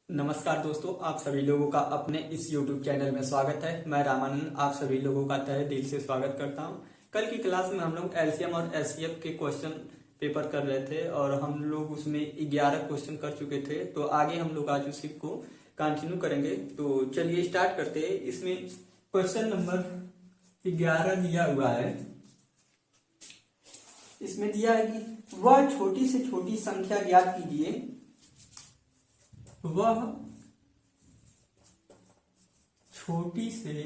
नमस्कार दोस्तों, आप सभी लोगों का अपने इस YouTube चैनल में स्वागत है। मैं रामानंद आप सभी लोगों का तहे दिल से स्वागत करता हूं। कल की क्लास में हम लोग एलसीएम और एचसीएफ के क्वेश्चन पेपर कर रहे थे और हम लोग उसमें 11 क्वेश्चन कर चुके थे। तो आगे हम लोग आज उसी को कंटिन्यू करेंगे। तो चलिए स्टार्ट करते हैं। इसमें क्वेश्चन नंबर 11 दिया हुआ है। इसमें दिया है कि वह छोटी से छोटी संख्या ज्ञात कीजिए, वह छोटी से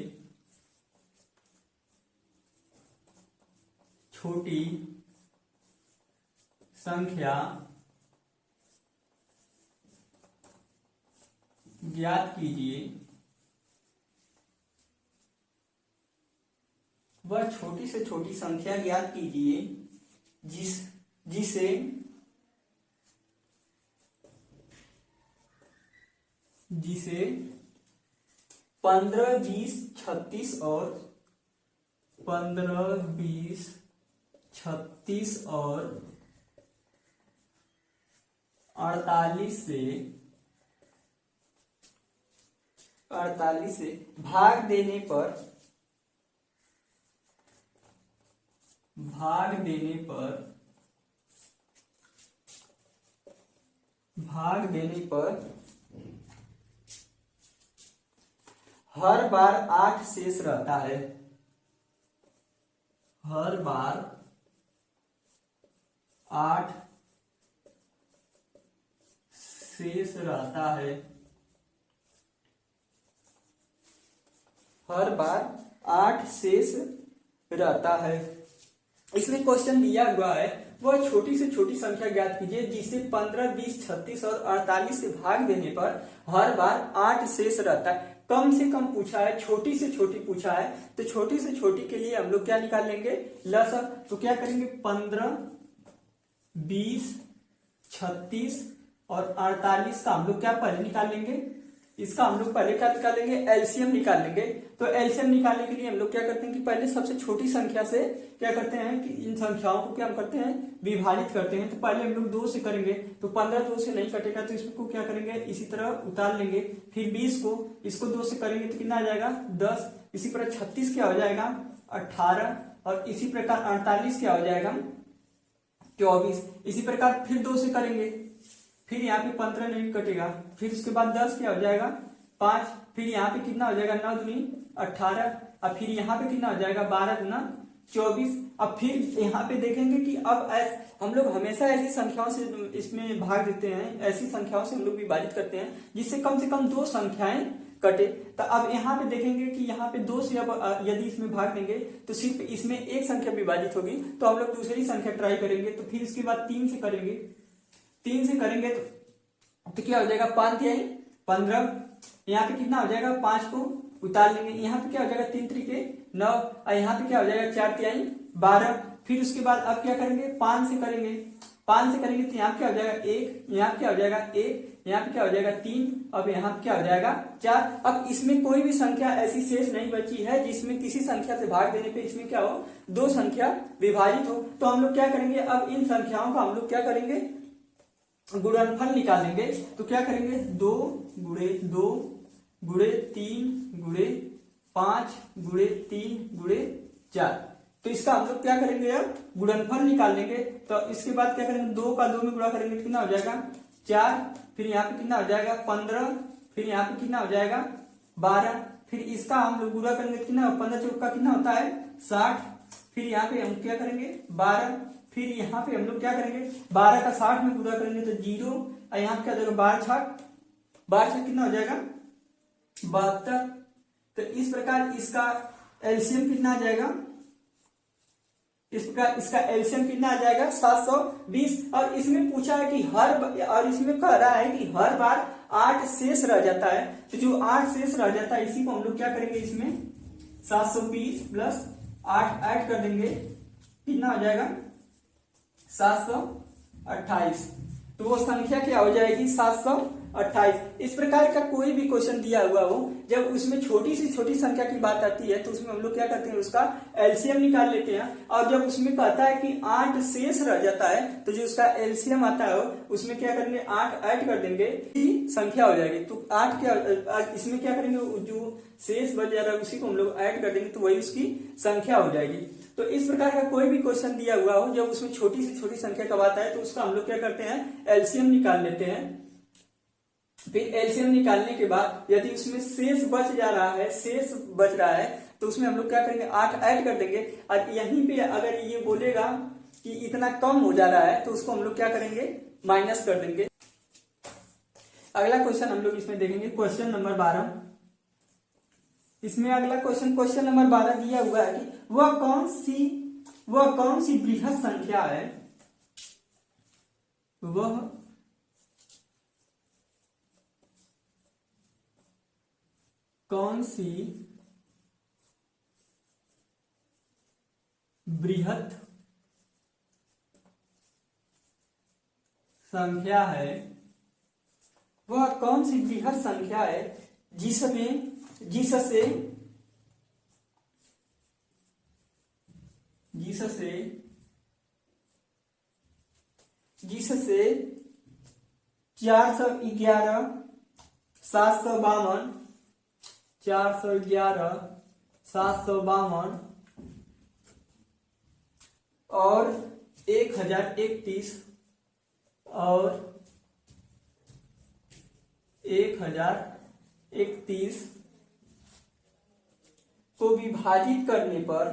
छोटी संख्या ज्ञात कीजिए, वह छोटी से छोटी संख्या ज्ञात कीजिए जिसे 15, 20, 36 और 15, 20, 36 और 48 से भाग देने पर हर बार 8 शेष रहता है। हर बार 8 शेष रहता है। हर बार 8 शेष रहता है। इसमें क्वेश्चन दिया हुआ है, वह छोटी से छोटी संख्या ज्ञात कीजिए जिसे 15, 20, 36 और 48 से भाग देने पर हर बार 8 शेष रहता है। कम से कम पूछा है, छोटी से छोटी पूछा है, तो छोटी से छोटी के लिए हम लोग क्या निकाल लेंगे, लसअ। तो क्या करेंगे, 15, 20, 36 और 48 का हम लोग क्या पहले निकाल लेंगे, इसका हम लोग पहले क्या निकाल लेंगे, एलसीएम निकाल लेंगे। तो एलसीएम निकालने के लिए हम लोग क्या करते हैं कि पहले सबसे छोटी संख्या से क्या करते हैं कि इन संख्याओं को क्या हम करते हैं, विभाजित करते हैं। तो पहले हम लोग 2 से करेंगे, तो 15 2 से नहीं कटेगा, तो इसको क्या करेंगे, इसी तरह उतार लेंगे। फिर 20 को इसको 2 से करेंगे तो कितना आ जाएगा, 10। इसी प्रकार 36 क्या हो जाएगा, 18। और इसी प्रकार 48 क्या हो जाएगा, 24। इसी प्रकार फिर 2 से करेंगे, फिर यहाँ पे 15 नहीं कटेगा। फिर उसके बाद 10 क्या हो जाएगा, 5। फिर यहाँ पे कितना हो जाएगा, 9 दूनी 18। अब फिर यहाँ पे कितना हो जाएगा, 12 गुना 24। अब फिर यहाँ पे देखेंगे कि अब हम लोग हमेशा ऐसी संख्याओं से इसमें भाग देते हैं, ऐसी संख्याओं से हम लोग विभाजित करते हैं जिससे कम से कम 2 संख्याएं कटे। तो अब यहाँ पे देखेंगे कि यहाँ पे 2 से अब यदि इसमें भाग देंगे तो सिर्फ इसमें एक संख्या विभाजित होगी, तो हम लोग दूसरी संख्या ट्राई करेंगे। तो फिर इसके बाद 3 से करेंगे, 3 से करेंगे तो क्या हो जाएगा, 5 तिहाई 15। यहाँ पे कितना हो जाएगा, 5 को उतार लेंगे। यहाँ पे क्या हो जाएगा, 3 त्रिके 9। और यहाँ पे क्या हो जाएगा, 4 तिहाई 12। फिर उसके बाद अब क्या करेंगे, 5 से करेंगे। 5 से करेंगे तो यहाँ क्या हो जाएगा, 1। यहाँ पे क्या हो जाएगा, 1। यहाँ पे क्या हो जाएगा, 3। अब यहाँ पे क्या हो जाएगा, 4। अब इसमें कोई भी संख्या ऐसी शेष नहीं बची है जिसमें किसी संख्या से भाग देने पे इसमें क्या हो, 2 संख्या विभाजित हो। तो हम लोग क्या करेंगे, अब इन संख्याओं का हम लोग क्या करेंगे, गुणनफल निकालेंगे। तो क्या करेंगे, 2 गुणे 2 गुणे 3 गुणे 5 गुणे 3 गुणे 4। तो इसका हम लोग क्या करेंगे, अब गुणनफल निकाल लेंगे। तो इसके बाद क्या करेंगे, 2 का 2 में गुणा करेंगे, कितना हो जाएगा, 4। फिर यहाँ पे कितना हो जाएगा, 15। फिर यहाँ पे कितना हो जाएगा, 12। फिर इसका हम लोग गुणा करेंगे, कितना 15 चौक का कितना होता है, 60। फिर यहाँ पे हम क्या करेंगे, 12। फिर यहाँ पे हम लोग क्या करेंगे, 12 का 60 में गुणा करेंगे तो 0। और यहाँ पे क्या जाएगा, 12 छक कितना हो जाएगा, 72। तो इस प्रकार इसका एलसीएम कितना आ जाएगा, इस प्रकार इसका एलसीएम कितना आ जाएगा, 720। और इसमें पूछा है कि और इसमें कह रहा है कि हर बार 8 शेष रह जाता है। तो जो 8 शेष रह जाता है इसी को हम लोग क्या करेंगे, इसमें 720 प्लस 8 ऐड कर देंगे, कितना हो जाएगा, 728। तो वो संख्या क्या हो जाएगी, 728। 28। इस प्रकार का कोई भी क्वेश्चन दिया हुआ हो, जब उसमें छोटी से छोटी संख्या की बात आती है तो उसमें हम लोग क्या करते हैं, उसका एलसीएम निकाल लेते हैं। और जब उसमें कहता है कि 8 शेष रह जाता है तो जो उसका एलसीएम आता है उसमें क्या करेंगे, 8 ऐड कर देंगे, संख्या हो जाएगी। तो 8 क्या इसमें क्या करेंगे, जो शेष बच जा रहा है उसी को हम लोग ऐड कर देंगे तो वही उसकी संख्या हो जाएगी। तो इस प्रकार का कोई भी क्वेश्चन दिया हुआ हो, जब उसमें छोटी से छोटी संख्या का बात आए तो उसका हम लोग क्या करते हैं, एलसीएम निकाल लेते हैं। फिर एलसीएम निकालने के बाद यदि उसमें शेष बच जा रहा है, शेष बच रहा है तो उसमें हम लोग क्या करेंगे, 8 ऐड कर देंगे। और यहीं पे अगर ये बोलेगा कि इतना कम हो जा रहा है तो उसको हम लोग क्या करेंगे, माइनस कर देंगे। अगला क्वेश्चन हम लोग इसमें देखेंगे, क्वेश्चन नंबर 12। इसमें अगला क्वेश्चन नंबर 12 दिया हुआ है कि वह कौन सी बृहत संख्या है, वह कौन सी बृहत संख्या है, वह कौन सी बृहत संख्या है जिससे 411 752 और 1031 और 1031 को विभाजित करने पर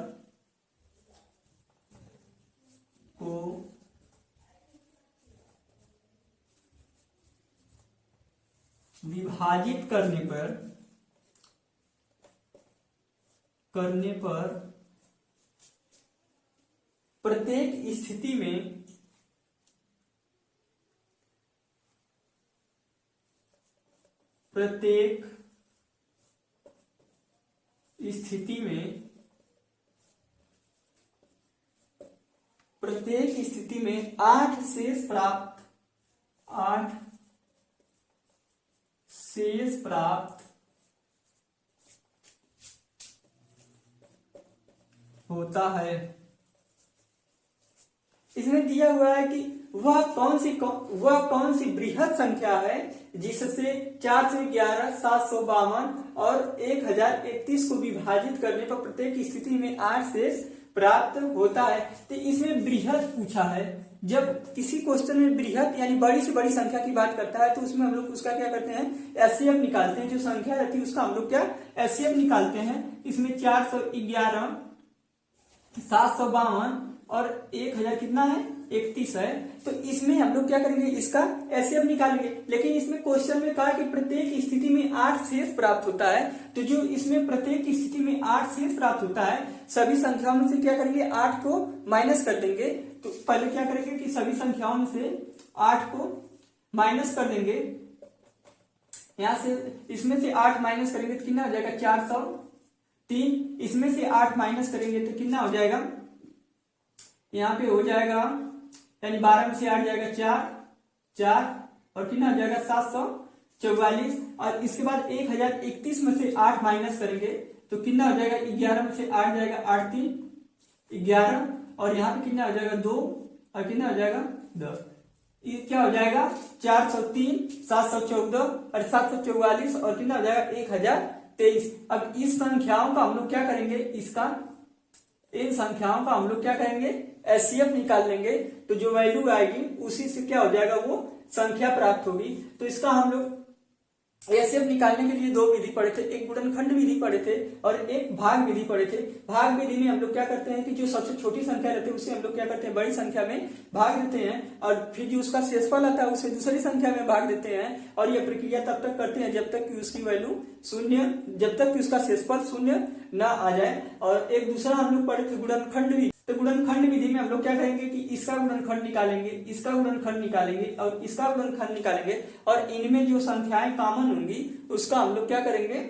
प्रत्येक स्थिति में 8 शेष प्राप्त होता है। इसमें दिया हुआ है कि वह कौन सी बृहत संख्या है जिससे 411 752 और 1031 को विभाजित करने पर प्रत्येक स्थिति में 8 शेष प्राप्त होता है। तो इसमें बृहत पूछा है। जब किसी क्वेश्चन में बृहत यानी बड़ी से बड़ी संख्या की बात करता है तो उसमें हम लोग उसका क्या करते हैं, एचसीएफ निकालते हैं। जो संख्या रहती है उसका हम लोग क्या एचसीएफ निकालते हैं। इसमें 411 752 और 1000 कितना है, 31 है। तो इसमें हम लोग क्या करेंगे, इसका एचसीएफ निकालेंगे। लेकिन इसमें क्वेश्चन में कहा कि प्रत्येक स्थिति में 8 शेष प्राप्त होता है। तो जो इसमें प्रत्येक स्थिति में 8 शेष प्राप्त होता है, सभी संख्याओं में से क्या करेंगे, 8 को माइनस कर देंगे। तो पहले क्या करेंगे कि सभी संख्याओं में से 8 को माइनस कर देंगे। यहां से इसमें से 8 माइनस करेंगे तो कितना हो जाएगा, 403। इसमें से 8 माइनस करेंगे तो कितना हो जाएगा, यहाँ पे हो जाएगा यानी 12 में से 8 जाएगा 4 और कितना हो जाएगा 744। और इसके बाद 1031 में से 8 माइनस करेंगे तो कितना हो जाएगा, 11 में से 8 जाएगा 8 3 11 और यहाँ पे कितना हो जाएगा 2 और कितना हो जाएगा 10। ये क्या हो जाएगा 403 714 और 744 और कितना हो जाएगा 1023। अब इस संख्याओं का हम लोग क्या करेंगे, इन संख्याओं का हम लोग क्या करेंगे, एचसीएफ निकाल लेंगे। तो जो वैल्यू आएगी उसी से क्या हो जाएगा, वो संख्या प्राप्त होगी। तो इसका हम लोग एचसीएफ निकालने के लिए 2 विधि पढ़े थे, एक गुणनखंड विधि पढ़े थे और एक भाग विधि पढ़े थे। भाग विधि में हम लोग क्या करते हैं कि जो सबसे छोटी संख्या रहती है उसे हम लोग क्या करते हैं, बड़ी संख्या में भाग देते हैं और फिर जो उसका शेषफल आता है उसे दूसरी संख्या में भाग देते हैं। और यह प्रक्रिया तब तक करते हैं जब तक कि उसकी वैल्यू शून्य, जब तक कि उसका शेषफल शून्य न आ जाए। और एक दूसरा हम लोग पढ़े थे गुणनखंड विधि। तो गुणनखंड विधि में हम लोग क्या करेंगे कि इसका गुणनखंड निकालेंगे, इसका गुणनखंड निकालेंगे और इसका गुणनखंड निकालेंगे और इनमें जो संख्याएं कॉमन होंगी उसका हम लोग क्या करेंगे,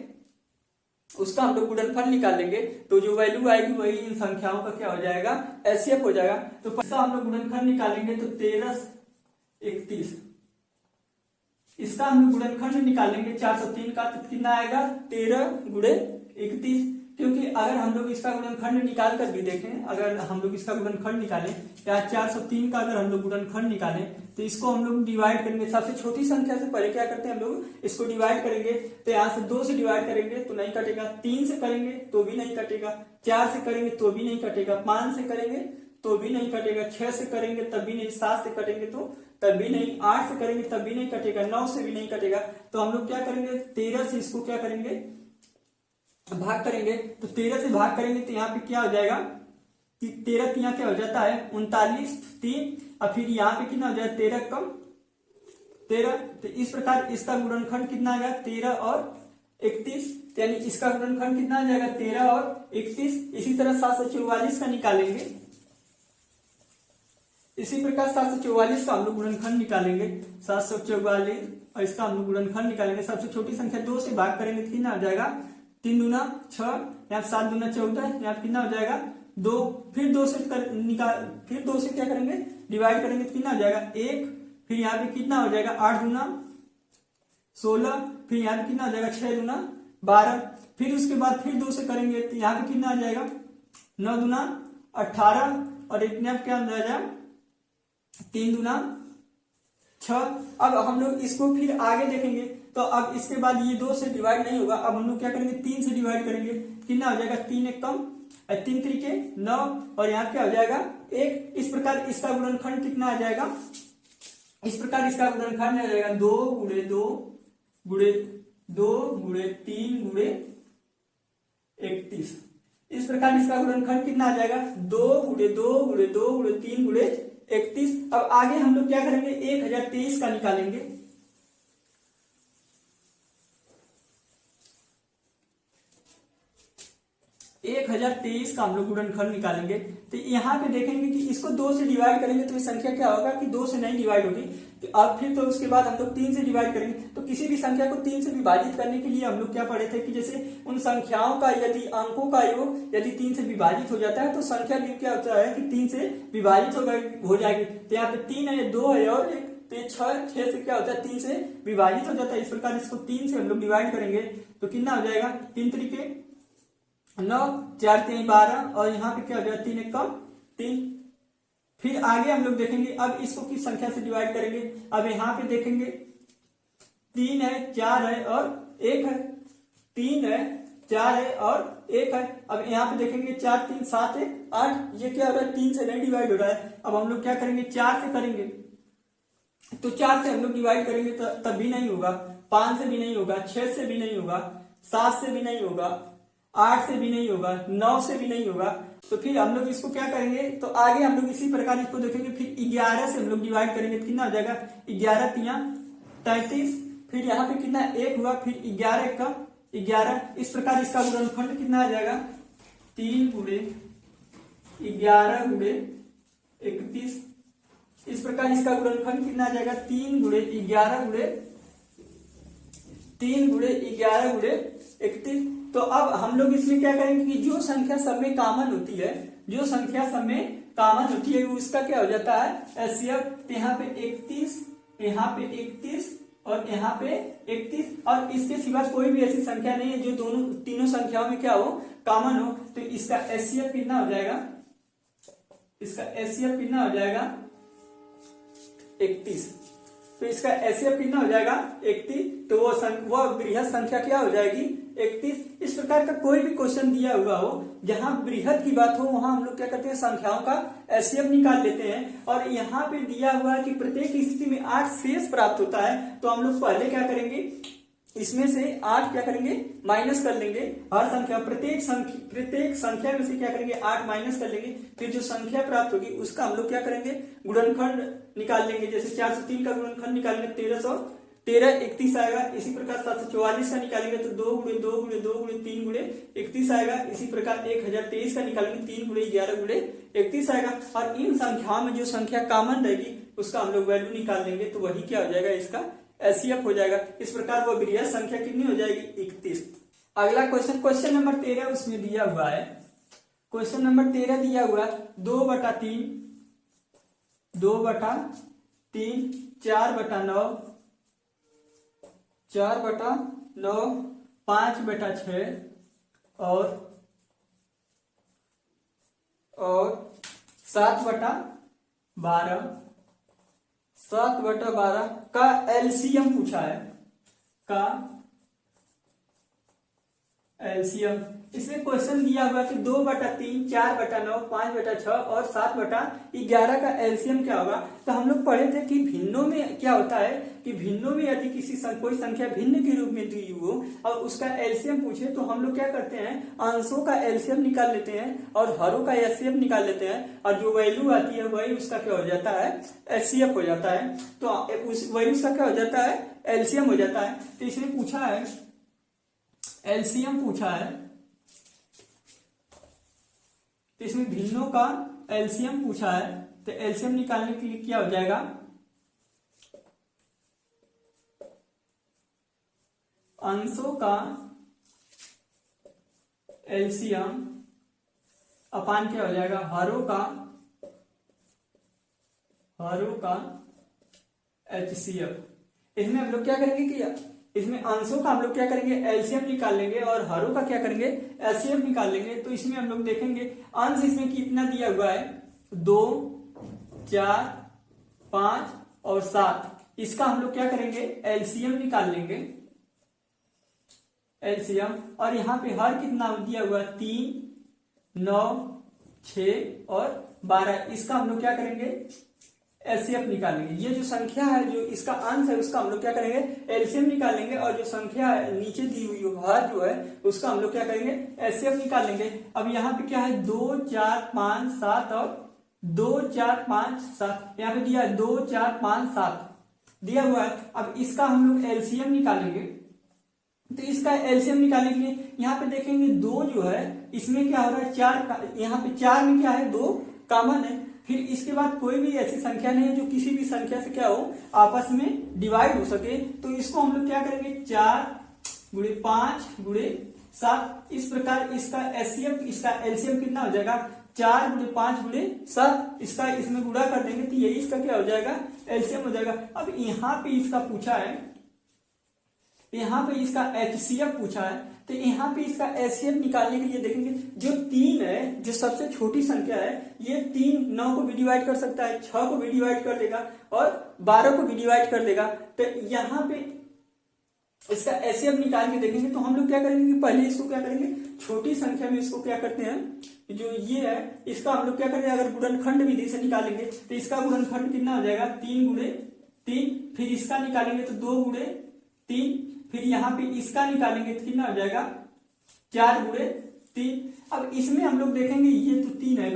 उसका हम लोग गुणनफल निकालेंगे। तो जो वैल्यू आएगी वही इन संख्याओं का क्या हो जाएगा, एचसीएफ हो जाएगा। तो पैसा हम लोग गुणनफल निकालेंगे तो 1331, इसका हम लोग गुणनखंड निकालेंगे 403 का, तो कितना आएगा 13 गुणे 31। क्योंकि अगर हम लोग इसका गुणनखंड निकाल कर भी देखें, अगर हम लोग इसका गुणनखंड निकालें या 403 का अगर हम लोग गुणनखंड निकालें तो इसको हम लोग डिवाइड करेंगे। सबसे छोटी संख्या से पहले क्या करते हैं हम लोग, इसको डिवाइड करेंगे। तो यहाँ से 2 से डिवाइड करेंगे तो नहीं कटेगा, 3 से करेंगे तो भी नहीं कटेगा, 4 से करेंगे तो भी नहीं कटेगा, 5 से करेंगे तो भी नहीं कटेगा, 6 से करेंगे तब भी नहीं, 7 से करेंगे तो तब भी नहीं, 8 से करेंगे तब भी नहीं कटेगा, 9 से भी नहीं कटेगा। तो हम लोग क्या करेंगे, 13 से इसको क्या करेंगे, भाग करेंगे। तो 13 से भाग करेंगे तो यहाँ पे क्या हो जाएगा कि 13 यहाँ क्या हो जाता है 39, 3 और फिर यहाँ पे कितना हो जाएगा 13 कम 13। तो इस प्रकार इसका गुणनखंड कितना आ गया 13 और 31, यानी इसका गुणनखंड कितना आ जाएगा 13 और 31। इसी तरह 744 का निकालेंगे। इसी प्रकार 744 का हम लोग गुणनखंड निकालेंगे, 744 और इसका हम लोग गुणनखंड निकालेंगे। सबसे छोटी संख्या 2 से भाग करेंगे तो कितना हो जाएगा 3 दूना 6, यहाँ 7 दूना 14, यहाँ कितना हो जाएगा 2, फिर 2 से निकाल, फिर 2 से क्या करेंगे डिवाइड करेंगे तो कितना हो जाएगा 1, फिर यहाँ पे कितना हो जाएगा 8 दूना 16, फिर यहाँ पे कितना हो जाएगा 6 दूना 12, फिर उसके बाद फिर 2 से करेंगे तो यहाँ पे कितना आ जाएगा 9 दूना 18 और एक क्या आ जाएगा 3 दूना 6। अब हम लोग इसको फिर आगे देखेंगे तो अब इसके बाद ये 2 से डिवाइड नहीं होगा, अब हम लोग क्या करेंगे 3 से डिवाइड करेंगे, कितना हो जाएगा 3 एक कम 3 3 9 और यहाँ क्या हो जाएगा 1। इस प्रकार इसका गुणनखंड कितना आ जाएगा, इस प्रकार इसका गुणनखंड आ जाएगा 2 गुणे 2 गुणे 2 गुणे 3 गुणे 31। इस प्रकार इसका गुणनखंड कितना आ जाएगा 2 गुणे 2 गुणे 2 गुणे 3 गुणे 31। अब आगे हम लोग क्या करेंगे 1023 का निकालेंगे। एक 1023 का हम लोग गुणनखंड निकालेंगे। तो यहाँ पे देखेंगे कि इसको 2 से डिवाइड करेंगे तो ये संख्या क्या होगा कि 2 से नहीं डिवाइड होगी। तो अब फिर तो उसके बाद हम लोग 3 से डिवाइड करेंगे। तो किसी भी संख्या को 3 से विभाजित करने के लिए हम लोग क्या पढ़े थे कि जैसे उन संख्याओं का यदि अंकों का योग यदि 3 से विभाजित हो जाता है तो संख्या भी क्या होता है कि 3 से विभाजित हो जाएगी। तो यहाँ पे 3 है, 2 है और 1, तो ये 6 से क्या होता है 3 से विभाजित हो जाता है। इस प्रकार इसको 3 से हम लोग डिवाइड करेंगे तो कितना हो जाएगा 3 3 9, 4 3 12 और यहाँ पे क्या हो जाएगा 3 1 कम 3। फिर आगे हम लोग देखेंगे अब इसको किस संख्या से डिवाइड करेंगे। अब यहाँ पे देखेंगे 3 है, 4 है और 1 है, 3 है, 4 है और 1 है। अब यहाँ पे देखेंगे 4 3 7 है 8, ये क्या हो रहा है 3 से नहीं डिवाइड हो रहा है। अब हम लोग क्या करेंगे 4 से करेंगे, तो 4 से हम लोग डिवाइड करेंगे तब भी नहीं होगा, 5 से भी नहीं होगा, 6 से भी नहीं होगा, 7 से भी नहीं होगा, 8 से भी नहीं होगा, 9 से भी नहीं होगा। तो फिर हम लोग इसको क्या करेंगे तो आगे हम लोग इसी प्रकार इसको देखेंगे। फिर 11 से हम लोग डिवाइड करेंगे तो कितना हो जाएगा 11 3 33, फिर यहाँ पे कितना 1 हुआ, फिर 11 1 का 11। इस प्रकार इसका गुणनखंड कितना आ जाएगा 3 गुणे 11 गुणे 31। इस प्रकार इसका गुणनखंड कितना आ जाएगा 3 गुणे 11 गुणे 3 गुणे 11 गुणे 31। तो अब हम लोग इसमें क्या करेंगे कि जो संख्या सब में कॉमन होती है, जो संख्या सब में कॉमन होती है उसका क्या हो जाता है एचसीएफ। यहाँ पे 31, यहाँ पे 31 और यहाँ पे 31 और इसके सिवा कोई भी ऐसी संख्या नहीं है जो दोनों तीनों संख्याओं में क्या हो कॉमन हो। तो इसका एचसीएफ कितना हो जाएगा, इसका एचसीएफ कितना हो जाएगा 31। तो इसका एचसीएफ कितना हो जाएगा 31, तो वो बृहद संख्या क्या हो जाएगी 31। इस प्रकार का कोई भी क्वेश्चन दिया हुआ हो जहां बृहद की बात हो वहां हम लोग क्या करते हैं संख्याओं का एचसीएफ निकाल लेते हैं। और यहाँ पे दिया हुआ है कि प्रत्येक स्थिति में 8 शेष प्राप्त होता है, तो हम लोग पहले क्या करेंगे इसमें से 8 क्या करेंगे माइनस कर लेंगे। हर संख्या प्रत्येक संख्या में से क्या करेंगे 8 माइनस कर लेंगे। फिर जो संख्या प्राप्त होगी उसका हम लोग क्या करेंगे गुणनखंड निकाल लेंगे। जैसे 403 का गुणनखंड निकालेंगे 13 31 आएगा। इसी प्रकार 744 का निकालेंगे तो 2 गुणे 2 गुणे 2 गुणे 3 गुणे 31 आएगा। इसी प्रकार 1023 का निकालेंगे 3 गुणे 11 गुणे 31 आएगा। और इन संख्याओं में जो संख्या कॉमन रहेगी उसका हम लोग वैल्यू निकाल लेंगे, तो वही क्या हो जाएगा इसका एचसीएफ हो जाएगा। इस प्रकार वो बृहद संख्या कितनी हो जाएगी 31। अगला क्वेश्चन नंबर 13 उसमें दिया हुआ है। क्वेश्चन नंबर 13 दिया हुआ 2/3 2/3 4/9 4/9, 5/6 और 7/12। 7/12 का एलसीएम पूछा है, का एलसीएम। इसमें क्वेश्चन दिया हुआ कि 2/3, 4/9, 5/6 और 7/11 का एलसीएम क्या होगा। तो हम लोग पढ़े थे कि भिन्नों में क्या होता है कि भिन्नों में यदि कोई संख्या भिन्न के रूप में दी हो और उसका एलसीएम पूछे तो हम लोग क्या करते हैं, अंशों का एलसीएम निकाल लेते हैं और हरों का एचसीएफ निकाल लेते हैं और जो वैल्यू आती है वही उसका क्या हो जाता है, एचसीएफ हो जाता है। तो वही उसका क्या हो जाता है, एलसीएम हो जाता है। तो इसमें पूछा है एलसीएम पूछा है, तो इसमें भिन्नों का एलसीएम पूछा है। तो एलसीएम निकालने के लिए क्या हो जाएगा, अंशों का एलसीएम अपान क्या हो जाएगा, हरों का एचसीएफ। इसमें हम लोग क्या करेंगे कि इसमें अंशों का हम लोग क्या करेंगे, एलसीएम निकाल लेंगे और हरों का क्या करेंगे, एचसीएफ निकाल लेंगे। तो इसमें हम लोग देखेंगे अंश इसमें कितना दिया हुआ है, 2, 4, 5 और 7। इसका हम लोग क्या करेंगे, एलसीएम निकाल लेंगे, एलसीएम। और यहाँ पे हर कितना दिया हुआ है, 3, 9, 6 और 12। इसका हम लोग क्या करेंगे, एचसीएफ निकालेंगे। ये जो संख्या है, जो इसका अंश है, उसका हम लोग क्या करेंगे, एलसीएम निकालेंगे। और जो संख्या है नीचे दी हुई हर जो है उसका हम लोग क्या करेंगे, एचसीएफ निकालेंगे। अब यहाँ पे क्या है, 2, 4, 5, 7 और 2, 4, 5, 7। यहाँ पे दिया है 2, 4, 5, 7 दिया हुआ है। अब इसका हम लोग एलसीएम निकालेंगे। तो इसका एलसीएम निकालने के लिए यहाँ पे देखेंगे 2 जो है इसमें क्या हो रहा है, 4, यहाँ पे 4 में क्या है, 2 कॉमन है। फिर इसके बाद कोई भी ऐसी संख्या नहीं है जो किसी भी संख्या से क्या हो, आपस में डिवाइड हो सके। तो इसको हम लोग क्या करेंगे, 4 गुणे 5 गुणे 7। इस प्रकार इसका एचसीएफ, इसका एलसीएम कितना हो जाएगा, 4 गुणे 5 गुणे 7। इसका इसमें गुणा कर देंगे तो यही इसका क्या हो जाएगा, एलसीएम हो जाएगा। अब यहाँ पे इसका पूछा है, यहाँ पे इसका एचसीएफ पूछा है। तो यहाँ पे इसका एचसीएफ निकालने के लिए देखेंगे जो 3 है, जो सबसे छोटी संख्या है, ये 3 9 को भी डिवाइड कर सकता है, 6 को भी डिवाइड कर देगा और 12 को भी डिवाइड कर देगा। तो यहाँ पे इसका एचसीएफ निकाल के देखेंगे तो हम लोग क्या करेंगे, पहले इसको क्या करेंगे, छोटी संख्या में इसको क्या करते हैं, जो ये है इसका हम लोग क्या करेंगे, अगर गुणनखंड विधि से निकालेंगे तो इसका गुणनखंड कितना हो जाएगा, 3 गुणे 3। फिर इसका निकालेंगे तो 2 गुणे 3। फिर यहाँ पे इसका निकालेंगे तो कितना हो जाएगा, 4 गुणे 3। अब इसमें हम लोग देखेंगे ये तो 3 है,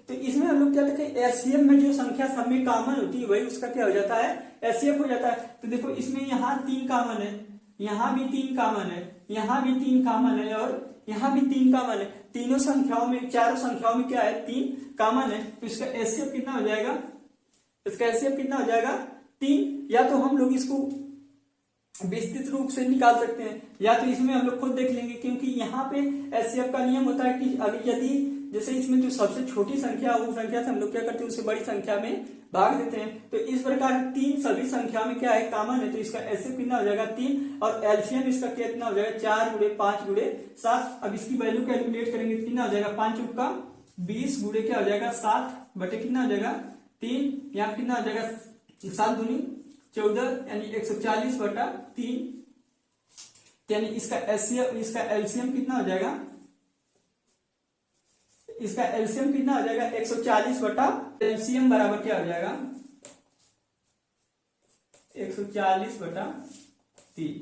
तो इसमें हम लोग क्या देखें, एचसीएफ में जो संख्या सब में कॉमन होती है वही उसका क्या हो जाता है, एचसीएफ हो जाता है। तो देखो इसमें यहाँ 3 कॉमन है, यहाँ भी 3 कॉमन है, यहाँ भी 3 कॉमन है और यहाँ भी 3 कॉमन है। तीनों संख्याओं में, चारों संख्याओं में क्या है, 3 कॉमन है। तो इसका एचसीएफ कितना हो जाएगा, इसका एचसीएफ कितना हो जाएगा, 3। या तो हम लोग इसको विस्तृत रूप से निकाल सकते हैं या तो इसमें हम लोग खुद देख लेंगे, क्योंकि यहाँ पे एचसीएफ का नियम होता है कि अगर यदि जैसे इसमें जो सबसे छोटी संख्या है उस संख्या से हम लोग क्या करते हैं, उससे बड़ी संख्या में भाग देते हैं। तो इस प्रकार 3 सभी संख्या में क्या है, कॉमन है। तो इसका एचसीएफ कितना हो जाएगा, 3। और एलसीएम इसका कितना हो जाएगा, 4 गुणे 5 गुणे 7। अब इसकी वैल्यू कैलकुलेट करेंगे कितना हो जाएगा, 5 चौका 20 गुणे क्या हो जाएगा, 7 बटे कितना हो जाएगा, 3। यहाँ कितना हो जाएगा, 7 दूनी 14 यानी 140/3। यानी इसका एचसीएफ, इसका एलसीएम कितना हो जाएगा, इसका एलसीएम कितना हो जाएगा, 140 एलसीएम बराबर क्या हो जाएगा, 140/3।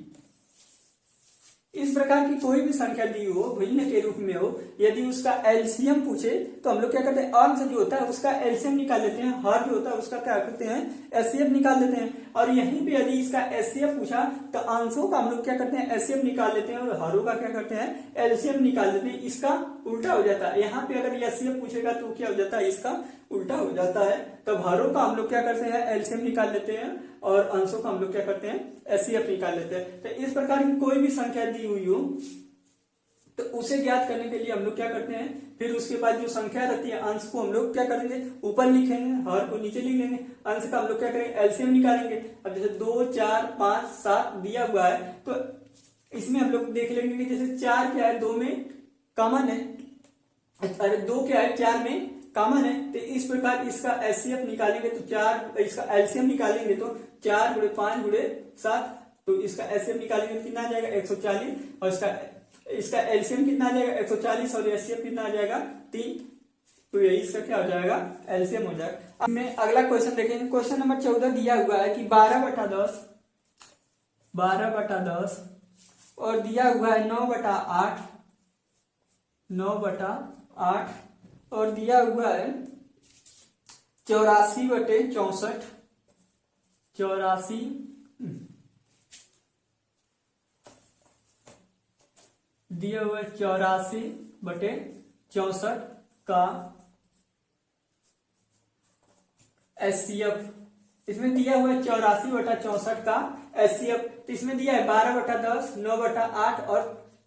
इस प्रकार की कोई भी संख्या दी हो, भिन्न के रूप में हो, यदि उसका एलसीएम पूछे तो हम लोग क्या करते हैं, अंश जो होता है उसका एलसीएम निकाल लेते हैं, हर जो होता है उसका क्या करते हैं, एचसीएफ निकाल लेते हैं। और यहीं पे यदि इसका एचसीएफ पूछा तो अंशों का हम लोग क्या करते हैं, एचसीएफ निकाल लेते हैं और हरों का क्या करते हैं, एलसीएम निकाल लेते हैं। इसका उल्टा हो जाता है, यहाँ पे अगर एचसीएफ पूछेगा तो क्या हो जाता है, इसका उल्टा हो जाता है। तब हरों का हम लोग क्या करते हैं, एलसीएम निकाल लेते हैं और अंशों का हम लोग क्या करते हैं, एचसीएफ निकाल लेते हैं। तो इस प्रकार की कोई भी संख्या दी हुई हो तो उसे ज्ञात करने के लिए हम लोग क्या करते हैं, फिर उसके बाद जो संख्या रहती है अंश को हम लोग क्या करेंगे, ऊपर लिखेंगे, हर को नीचे लिख लेंगे अंश का हम लोग क्या करेंगे, एलसीएम निकालेंगे। अब जैसे 2, 4, 5, 7 दिया हुआ है तो इसमें हम लोग देख लेंगे कि जैसे 4 क्या है, 2 में कॉमन है, अरे 2 क्या है, 4 में कॉमन है। तो इस प्रकार इसका एचसीएफ निकालेंगे तो 4, इसका एलसीएम निकालेंगे तो 4 गुणे 5 गुणे 7, तो इसका एचसीएफ निकालेंगे तो कितना आ जाएगा 140, और इसका एलसीएम कितना आ जाएगा 140, और एचसीएफ कितना आ जाएगा 3। तो यही इसका क्या हो जाएगा, एलसीएम हो जाएगा। अब में अगला क्वेश्चन देखेंगे। क्वेश्चन नंबर 14 दिया हुआ है कि 12/10 और दिया हुआ है 9/8 और दिया हुआ है 84/64 दिया हुआ है 84/64 का एचसीएफ। इसमें दिया हुआ है 84/64 का एचसीएफ। तो इसमें दिया है 12/10, 9/8 और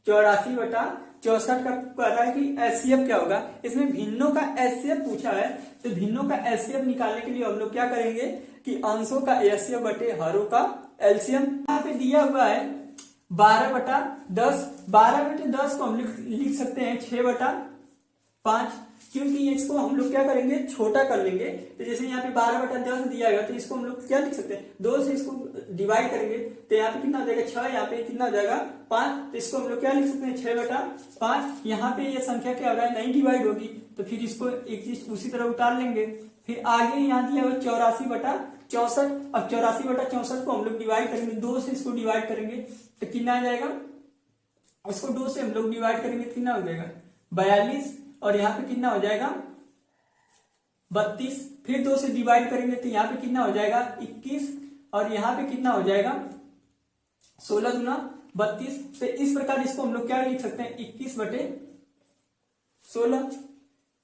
84/64 का कह रहा है कि एचसीएफ क्या होगा। इसमें भिन्नों का एचसीएफ पूछा है, तो भिन्नों का एचसीएफ निकालने के लिए हम लोग क्या करेंगे कि अंशों का एचसीएफ बटे हरों का एलसीएम। यहाँ पे दिया हुआ है 12/10, 12/10 को हम लिख सकते हैं 6/5, क्योंकि इसको हम लोग क्या करेंगे, छोटा कर लेंगे। तो जैसे यहाँ पे 12/10 दिया गया तो इसको हम लोग क्या लिख सकते हैं, 2 से इसको डिवाइड करेंगे तो यहाँ पे कितना हो जाएगा 6, यहाँ पे कितना हो जाएगा 5, तो इसको हम लोग क्या लिख सकते हैं 6/5। यहाँ पे ये संख्या क्या हो रहा है, नहीं डिवाइड होगी, तो फिर इसको एक चीज उसी तरह उतार लेंगे। फिर आगे यहाँ दिया हुआ 84/64, अब 84/64 को हम लोग डिवाइड करेंगे, 2 से इसको डिवाइड करेंगे तो कितना आ जाएगा, इसको 2 से हम लोग डिवाइड करेंगे तो कितना हो जाएगा 42, और यहाँ पे कितना हो जाएगा 32। फिर 2 से डिवाइड करेंगे तो यहाँ पे कितना हो जाएगा 21, और यहाँ पे कितना हो जाएगा 16 दूना 32। तो इस प्रकार इसको हम लोग क्या लिख सकते हैं 21/16,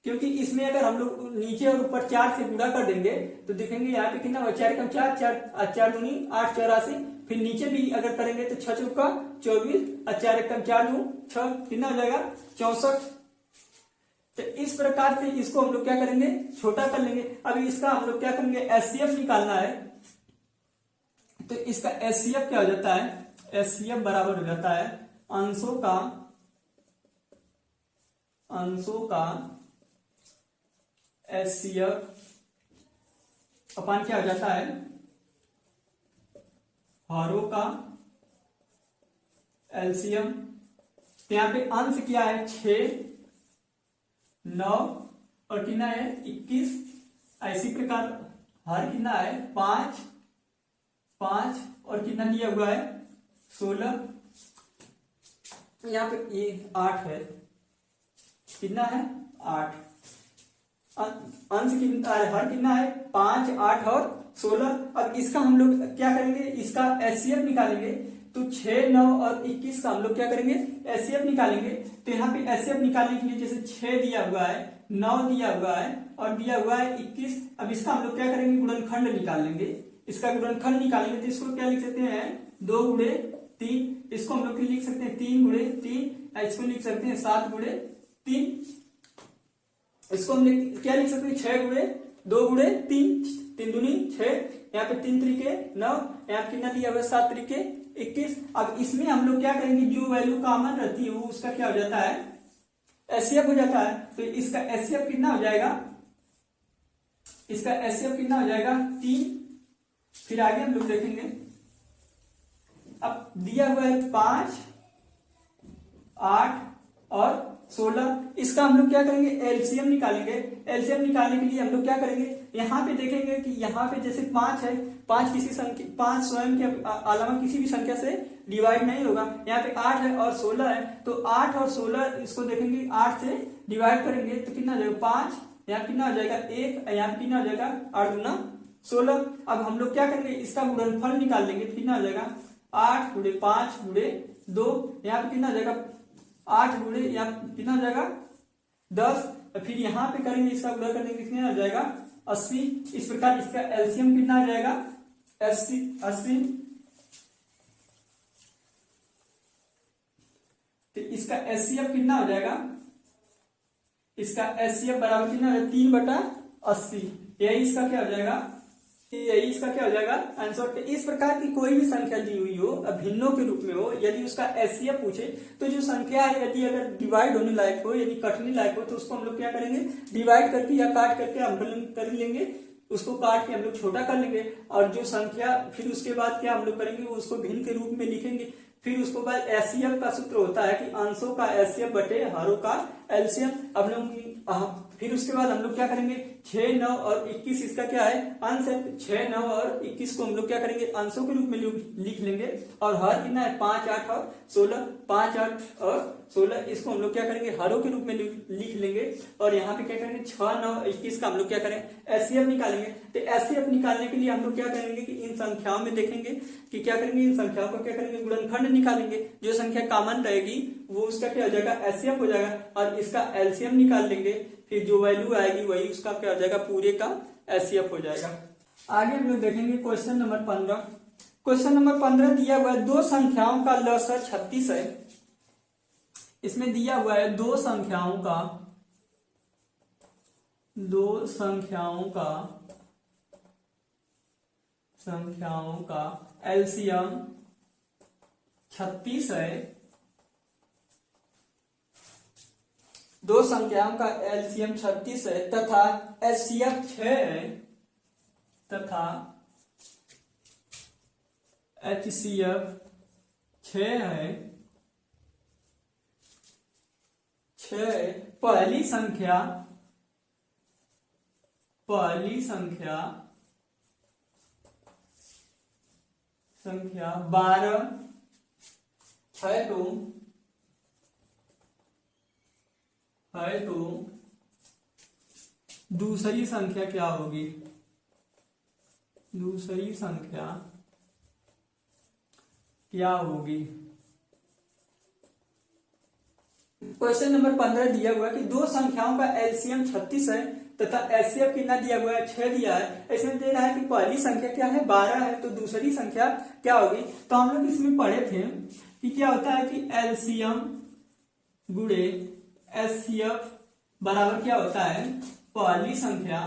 क्योंकि इसमें अगर हम लोग नीचे और ऊपर 4 से गुणा कर देंगे तो देखेंगे यहाँ पे कितना होगा 4 कम 4, 4 दूनी 8, 84। फिर नीचे भी अगर करेंगे तो 6 चौका 24 और 4 कम 4 दूं 6, कितना हो जाएगा 64। तो इस प्रकार से इसको हम लोग क्या करेंगे, छोटा कर लेंगे। अभी इसका हम लोग क्या करेंगे, एचसीएफ निकालना है। तो इसका एचसीएफ क्या हो जाता है, एचसीएफ बराबर हो जाता है अंशों का एचसीएफ अपन क्या हो जाता है हरों का एलसीएम। तो यहाँ पे अंश क्या है 6, 9 और कितना है 21। इसी प्रकार हर कितना है 5 और कितना दिया हुआ है 16। यहाँ पे ये 8 है, कितना है 8। अंश कितना, हर कितना है 5, 8 और 16। अब इसका हम लोग क्या करेंगे, इसका एचसीएफ निकालेंगे। तो 6, 9 और 21 का हम लोग क्या करेंगे, एचसीएफ निकालेंगे। तो यहाँ पे एचसीएफ निकालने के लिए जैसे 6 दिया हुआ है, 9 दिया हुआ है और दिया हुआ है 21। अब इसका हम लोग क्या करेंगे, गुणनखंड निकाल लेंगे। इसका गुणनखंड निकालेंगे तो इसको क्या लिख सकते हैं 2 गुणे 3। इसको हम लोग लिख सकते हैं 3 गुणे 3। इसको लिख सकते हैं 7 गुणे 3। इसको हम क्या लिख सकते हैं 6 गुणे 2 गुणे 3, 3 दूनी 6, यहाँ पे 3 त्रिके 9, यहाँ पे कितना दिया हुआ है 7 त्रिके 21। अब इसमें हम लोग क्या करेंगे, जो वैल्यू कॉमन रहती है वो उसका क्या हो जाता है एचसीएफ हो जाता है। तो इसका एचसीएफ कितना हो जाएगा, इसका एचसीएफ कितना हो जाएगा 3। फिर आगे हम लोग देखेंगे। अब दिया हुआ है 5, 8 और 16। इसका हम लोग क्या करेंगे, एलसीएम निकालेंगे। एलसीएम निकालने के लिए हम लोग क्या करेंगे, यहाँ पे देखेंगे कि यहाँ पे जैसे 5 है, 5 किसी संख्या, 5 स्वयं के अलावा किसी भी संख्या से डिवाइड नहीं होगा। यहाँ पे 8 है और 16 है, तो 8 और 16 इसको देखेंगे 8 से डिवाइड करेंगे तो कितना हो जाएगा 5, यहाँ कितना हो जाएगा 1, यहाँ कितना हो जाएगा 8 गुना 16। अब हम लोग क्या करेंगे, इसका गुणनफल निकाल लेंगे तो कितना हो जाएगा 8 गुणे 5 गुणे 2, यहाँ पे कितना हो जाएगा 8 गुणे यहाँ कितना हो जाएगा 10। फिर यहाँ पे करेंगे, इसका गुणा करने के कितना हो जाएगा 80। इस प्रकार इसका एलसीएम कितना आ जाएगा 80। तो इसका एचसीएफ कितना हो जाएगा, इसका एचसीएफ बराबर कितना है 3/80। यही इसका क्या हो जाएगा यही इसका क्या हो जाएगा आंसर। इस प्रकार की कोई भी संख्या दी हुई हो, अभिन्नों के रूप में हो, यदि उसका एचसीएफ पूछे तो जो संख्या है यदि अगर डिवाइड होने लायक हो, यदि कटने लायक हो, तो उसको हम लोग क्या करेंगे, डिवाइड करके या काट करके हम कर लेंगे, उसको काट के हम लोग छोटा कर लेंगे। और जो संख्या फिर उसके बाद क्या हम लोग करेंगे, उसको भिन्न के रूप में लिखेंगे। फिर उसको बाद एचसीएफ का सूत्र होता है कि अंशों का एचसीएफ बटे हरों का एलसीएम। अब लोग फिर उसके बाद हम लोग क्या करेंगे, 6, 9 और 21 इसका क्या है अंश है। 6, 9 और 21 को हम लोग क्या करेंगे, अंशों के रूप में लिख लेंगे। और हर कितना है, 5, 8 और 16, 5, 8 और 16, इसको हम लोग क्या करेंगे, हरों के रूप में लिख लेंगे। और यहाँ पे क्या करेंगे, 6, 9, 21 का हम लोग क्या करें, एचसीएफ निकालेंगे। तो एचसीएफ निकालने के लिए हम लोग क्या करेंगे कि इन संख्याओं में देखेंगे कि क्या करेंगे, इन संख्याओं को क्या करेंगे, गुणनखंड निकालेंगे। जो संख्या कॉमन रहेगी वो उसका क्या हो जाएगा, एचसीएफ हो जाएगा। और इसका एलसीएम निकाल लेंगे, फिर जो वैल्यू आएगी वही उसका क्या हो जाएगा, पूरे का एचसीएफ हो जाएगा। आगे हम लोग देखेंगे क्वेश्चन नंबर 15। क्वेश्चन नंबर 15 दिया हुआ है, दो संख्याओं का लसागु 36 है। इसमें दिया हुआ है दो संख्याओं का एलसीएम 36 है। दो संख्याओं का एलसीएम 36 है तथा एचसीएफ 6 है, तथा एचसीएफ 6 है। 6 पहली संख्या 12 है तो दूसरी संख्या क्या होगी, दूसरी संख्या क्या होगी। क्वेश्चन नंबर 15 दिया हुआ है कि दो संख्याओं का एलसीएम 36 है तथा एचसीएफ कितना दिया हुआ है, 6 दिया है। इसमें दे रहा है कि पहली संख्या क्या है, 12 है, तो दूसरी संख्या क्या होगी। तो हम लोग इसमें पढ़े थे कि क्या होता है कि एलसीएम गुणे एचसीएफ बराबर क्या होता है, पहली संख्या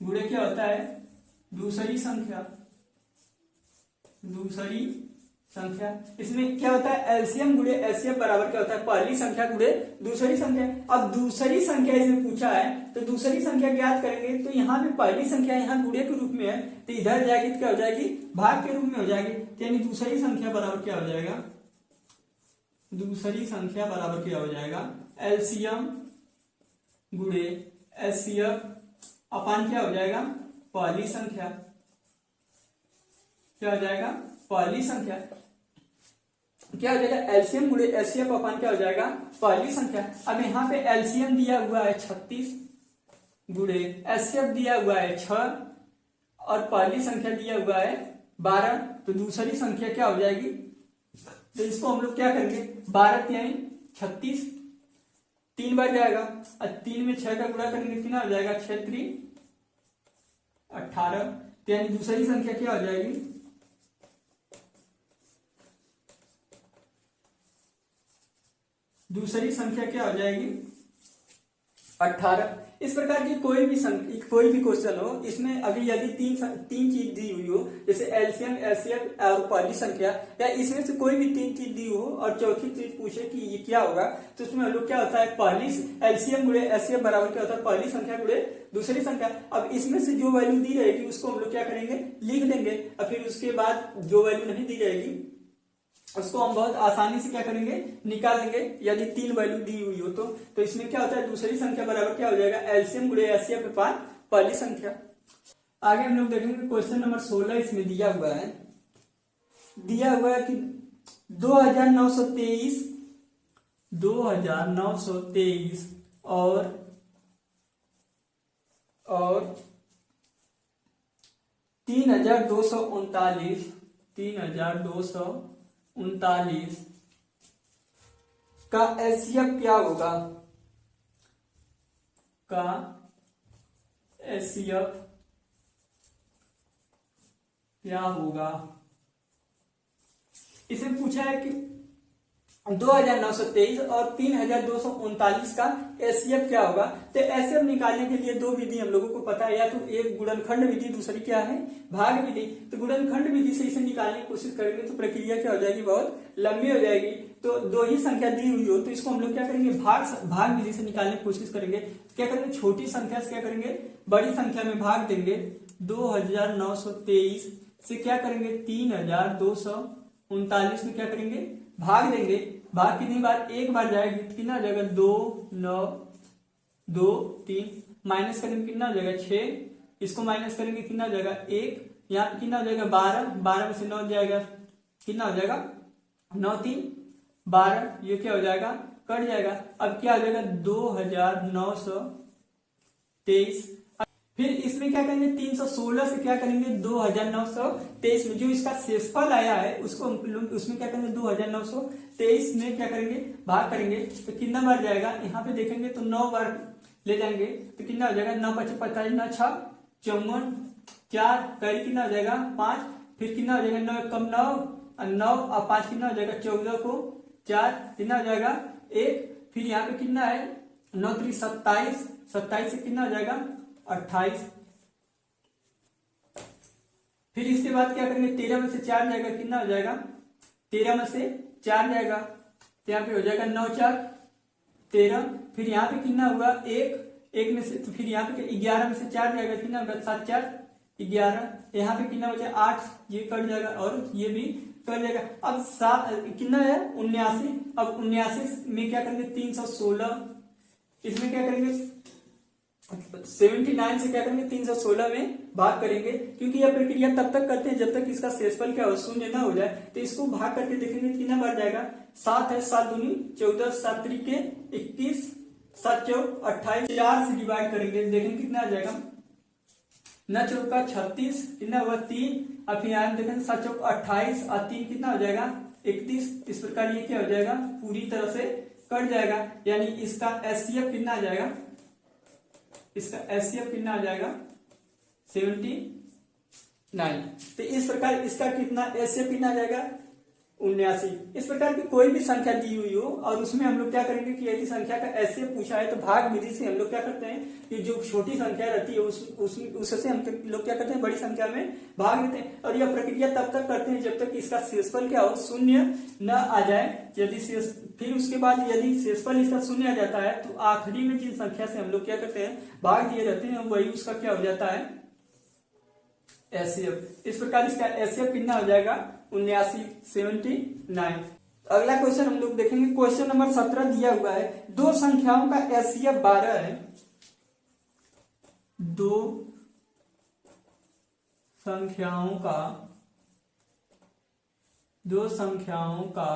गुणे क्या होता है, दूसरी संख्या। इसमें क्या होता है, एलसीएम गुणे एचसीएफ बराबर क्या होता है, पहली संख्या गुणे दूसरी संख्या। अब दूसरी संख्या इसमें पूछा है तो दूसरी संख्या ज्ञात करेंगे। तो यहाँ पे पहली संख्या यहाँ गुणे के रूप में है, तो इधर जाएगी तो क्या हो जाएगी, भाग के रूप में हो जाएगी। यानी दूसरी संख्या बराबर क्या हो जाएगा, दूसरी संख्या बराबर क्या हो जाएगा, एलसीएम गुणे एचसीएफ अपान क्या हो जाएगा, पहली संख्या। क्या हो जाएगा, पहली संख्या। क्या हो जाएगा, एलसीएम गुणे एचसीएफ अपान क्या हो जाएगा, पहली संख्या। अब यहाँ पे एलसीएम दिया हुआ है 36 गुणे एचसीएफ दिया हुआ है 6 और पहली संख्या दिया हुआ है 12, तो दूसरी संख्या क्या हो जाएगी। तो इसको हम लोग क्या करेंगे, 12 यानी 36 3 बार जाएगा और 3 में 6 का गुणा करेंगे कितना हो जाएगा, 6 3 18। तो यानी दूसरी संख्या क्या हो जाएगी, दूसरी संख्या क्या हो जाएगी 18। इस प्रकार की कोई भी क्वेश्चन हो, इसमें अभी यदि तीन चीज दी हुई हो, जैसे एलसीएम एचसीएफ और पहली संख्या, या इसमें से कोई भी 3 चीज दी हो और चौथी चीज पूछे कि ये क्या होगा, तो उसमें हम लोग क्या होता है, पहली एलसीएम गुणे एचसीएफ बराबर क्या होता है, पहली संख्या गुणे दूसरी संख्या। अब इसमें से जो वैल्यू दी रहेगी उसको हम लोग क्या करेंगे, लिख लेंगे। और फिर उसके बाद जो वैल्यू नहीं दी जाएगी उसको हम बहुत आसानी से क्या करेंगे, निकाल लेंगे, यदि 3 वैल्यू दी हुई हो तो इसमें क्या होता है, दूसरी संख्या बराबर क्या हो जाएगा, एलसीएम गुणे एचसीएफ अपान पहली संख्या। आगे हम लोग देखेंगे क्वेश्चन नंबर 16। इसमें दिया हुआ है कि 2923 और 3239 का एचसीएफ क्या होगा, इसमें पूछा है कि 2923 और 3239 का एचसीएफ क्या होगा। तो एचसीएफ निकालने के लिए दो विधि हम लोगों को पता है, या तो एक गुणनखंड विधि, दूसरी क्या है भाग विधि। तो गुणनखंड विधि से इसे निकालने की कोशिश करेंगे तो प्रक्रिया क्या हो जाएगी, बहुत लंबी हो जाएगी। तो दो ही संख्या दी हुई हो तो इसको हम लोग क्या करेंगे, भाग विधि से निकालने की कोशिश करेंगे। क्या करेंगे, छोटी संख्या से क्या करेंगे, बड़ी संख्या में भाग देंगे। 2923 से क्या करेंगे, 3239 में क्या करेंगे, भाग देंगे। भाग कितनी बार, एक बार जाएगी, कितना हो जाएगा 2 9 2 3, माइनस करेंगे कितना हो जाएगा 6, इसको माइनस करेंगे कितना हो जाएगा 1, यहाँ कितना हो जाएगा 12 में से 9 जाएगा, कितना हो जाएगा 9 3 12, ये क्या हो जाएगा, कट जाएगा। अब क्या हो जाएगा 2923। फिर इसमें क्या करेंगे, 316 से क्या करेंगे 2923 में जो इसका शेषफल आया है उसको उसमें क्या करेंगे 2923 में क्या करेंगे, भाग करेंगे। तो कितना बार जाएगा, यहाँ पे देखेंगे तो 9 बार ले जाएंगे। तो कितना हो जाएगा, 9 5 45, 9 6 54, 4 करीब कितना हो जाएगा 5, फिर कितना हो जाएगा 9 कम 9 और 5 कितना हो जाएगा 14 को 4, कितना हो जाएगा 1, फिर यहाँ पे कितना है 9 3 27, 27 से कितना हो जाएगा 28। फिर इसके बाद क्या करेंगे, 13 में से 4 जाएगा, कितना हो जाएगा 13 में से 4 जाएगा, तो यहाँ पे हो जाएगा 9 4 13। फिर यहाँ पे कितना हुआ 1 में से, तो फिर यहाँ पे 11 में से 4 जाएगा, कितना होगा 7 4 11। यहाँ पे कितना हो जाएगा 8, ये कट जाएगा और ये भी कट जाएगा। अब 7 कितना है 79। अब 79 में क्या करेंगे 316, इसमें क्या करेंगे 79 से क्या करेंगे 316 में भाग करेंगे, क्योंकि यह प्रक्रिया तब तक करते हैं जब तक इसका शेषफल क्या हो, शून्य ना हो जाए। तो इसको भाग करके देखेंगे कितना बार जाएगा, 7 है, 7 दूनी 14, 7 त्रिके 21, 7 चौक 28, 4 से डिवाइड करेंगे, देखेंगे कितना आ जाएगा, 9 चौका 36, कितना हुआ 3, अब फिर यहाँ देखेंगे 7 चौक 28 और 3 कितना हो जाएगा 31। इस प्रकार ये क्या हो जाएगा, पूरी तरह से कट जाएगा, यानी इसका एचसीएफ कितना आ जाएगा, इसका एचसीएफ कितना आ जाएगा 79। तो इस प्रकार इसका कितना एचसीएफ कितना आ जाएगा 79। इस प्रकार की कोई भी संख्या दी हुई हो और उसमें हम लोग क्या करेंगे कि यदि संख्या का एचसीएफ पूछा है तो भाग विधि से हम लोग क्या करते हैं कि जो छोटी संख्या रहती है उससे हम लोग क्या करते हैं, बड़ी संख्या में भाग देते हैं। और यह प्रक्रिया तब तक करते हैं जब तक इसका शेषफल क्या हो, शून्य न आ जाए। यदि फिर उसके बाद यदि शेषफल इसका शून्य आ जाता है तो आखिरी में जिस संख्या से हम लोग क्या करते हैं, भाग दिए रहते हैं, वही उसका क्या हो जाता है एचसीएफ। इस प्रकार इसका एचसीएफ कितना हो जाएगा 79। अगला क्वेश्चन हम लोग देखेंगे, क्वेश्चन नंबर 17 दिया हुआ है, दो संख्याओं का एचसीएफ 12 है। दो संख्याओं का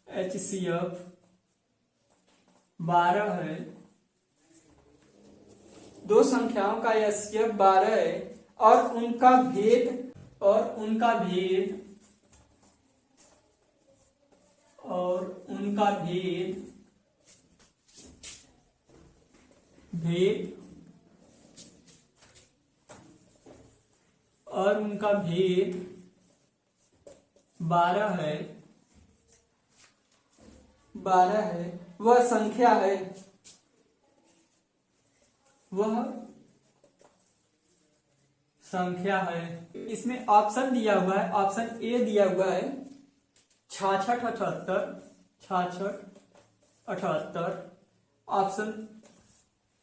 एचसीएफ 12 है। दो संख्याओं का एचसीएफ 12 है और उनका भेद और उनका भेद 12 है। वह संख्या है। इसमें ऑप्शन दिया हुआ है, ऑप्शन ए दिया हुआ है 66 78। ऑप्शन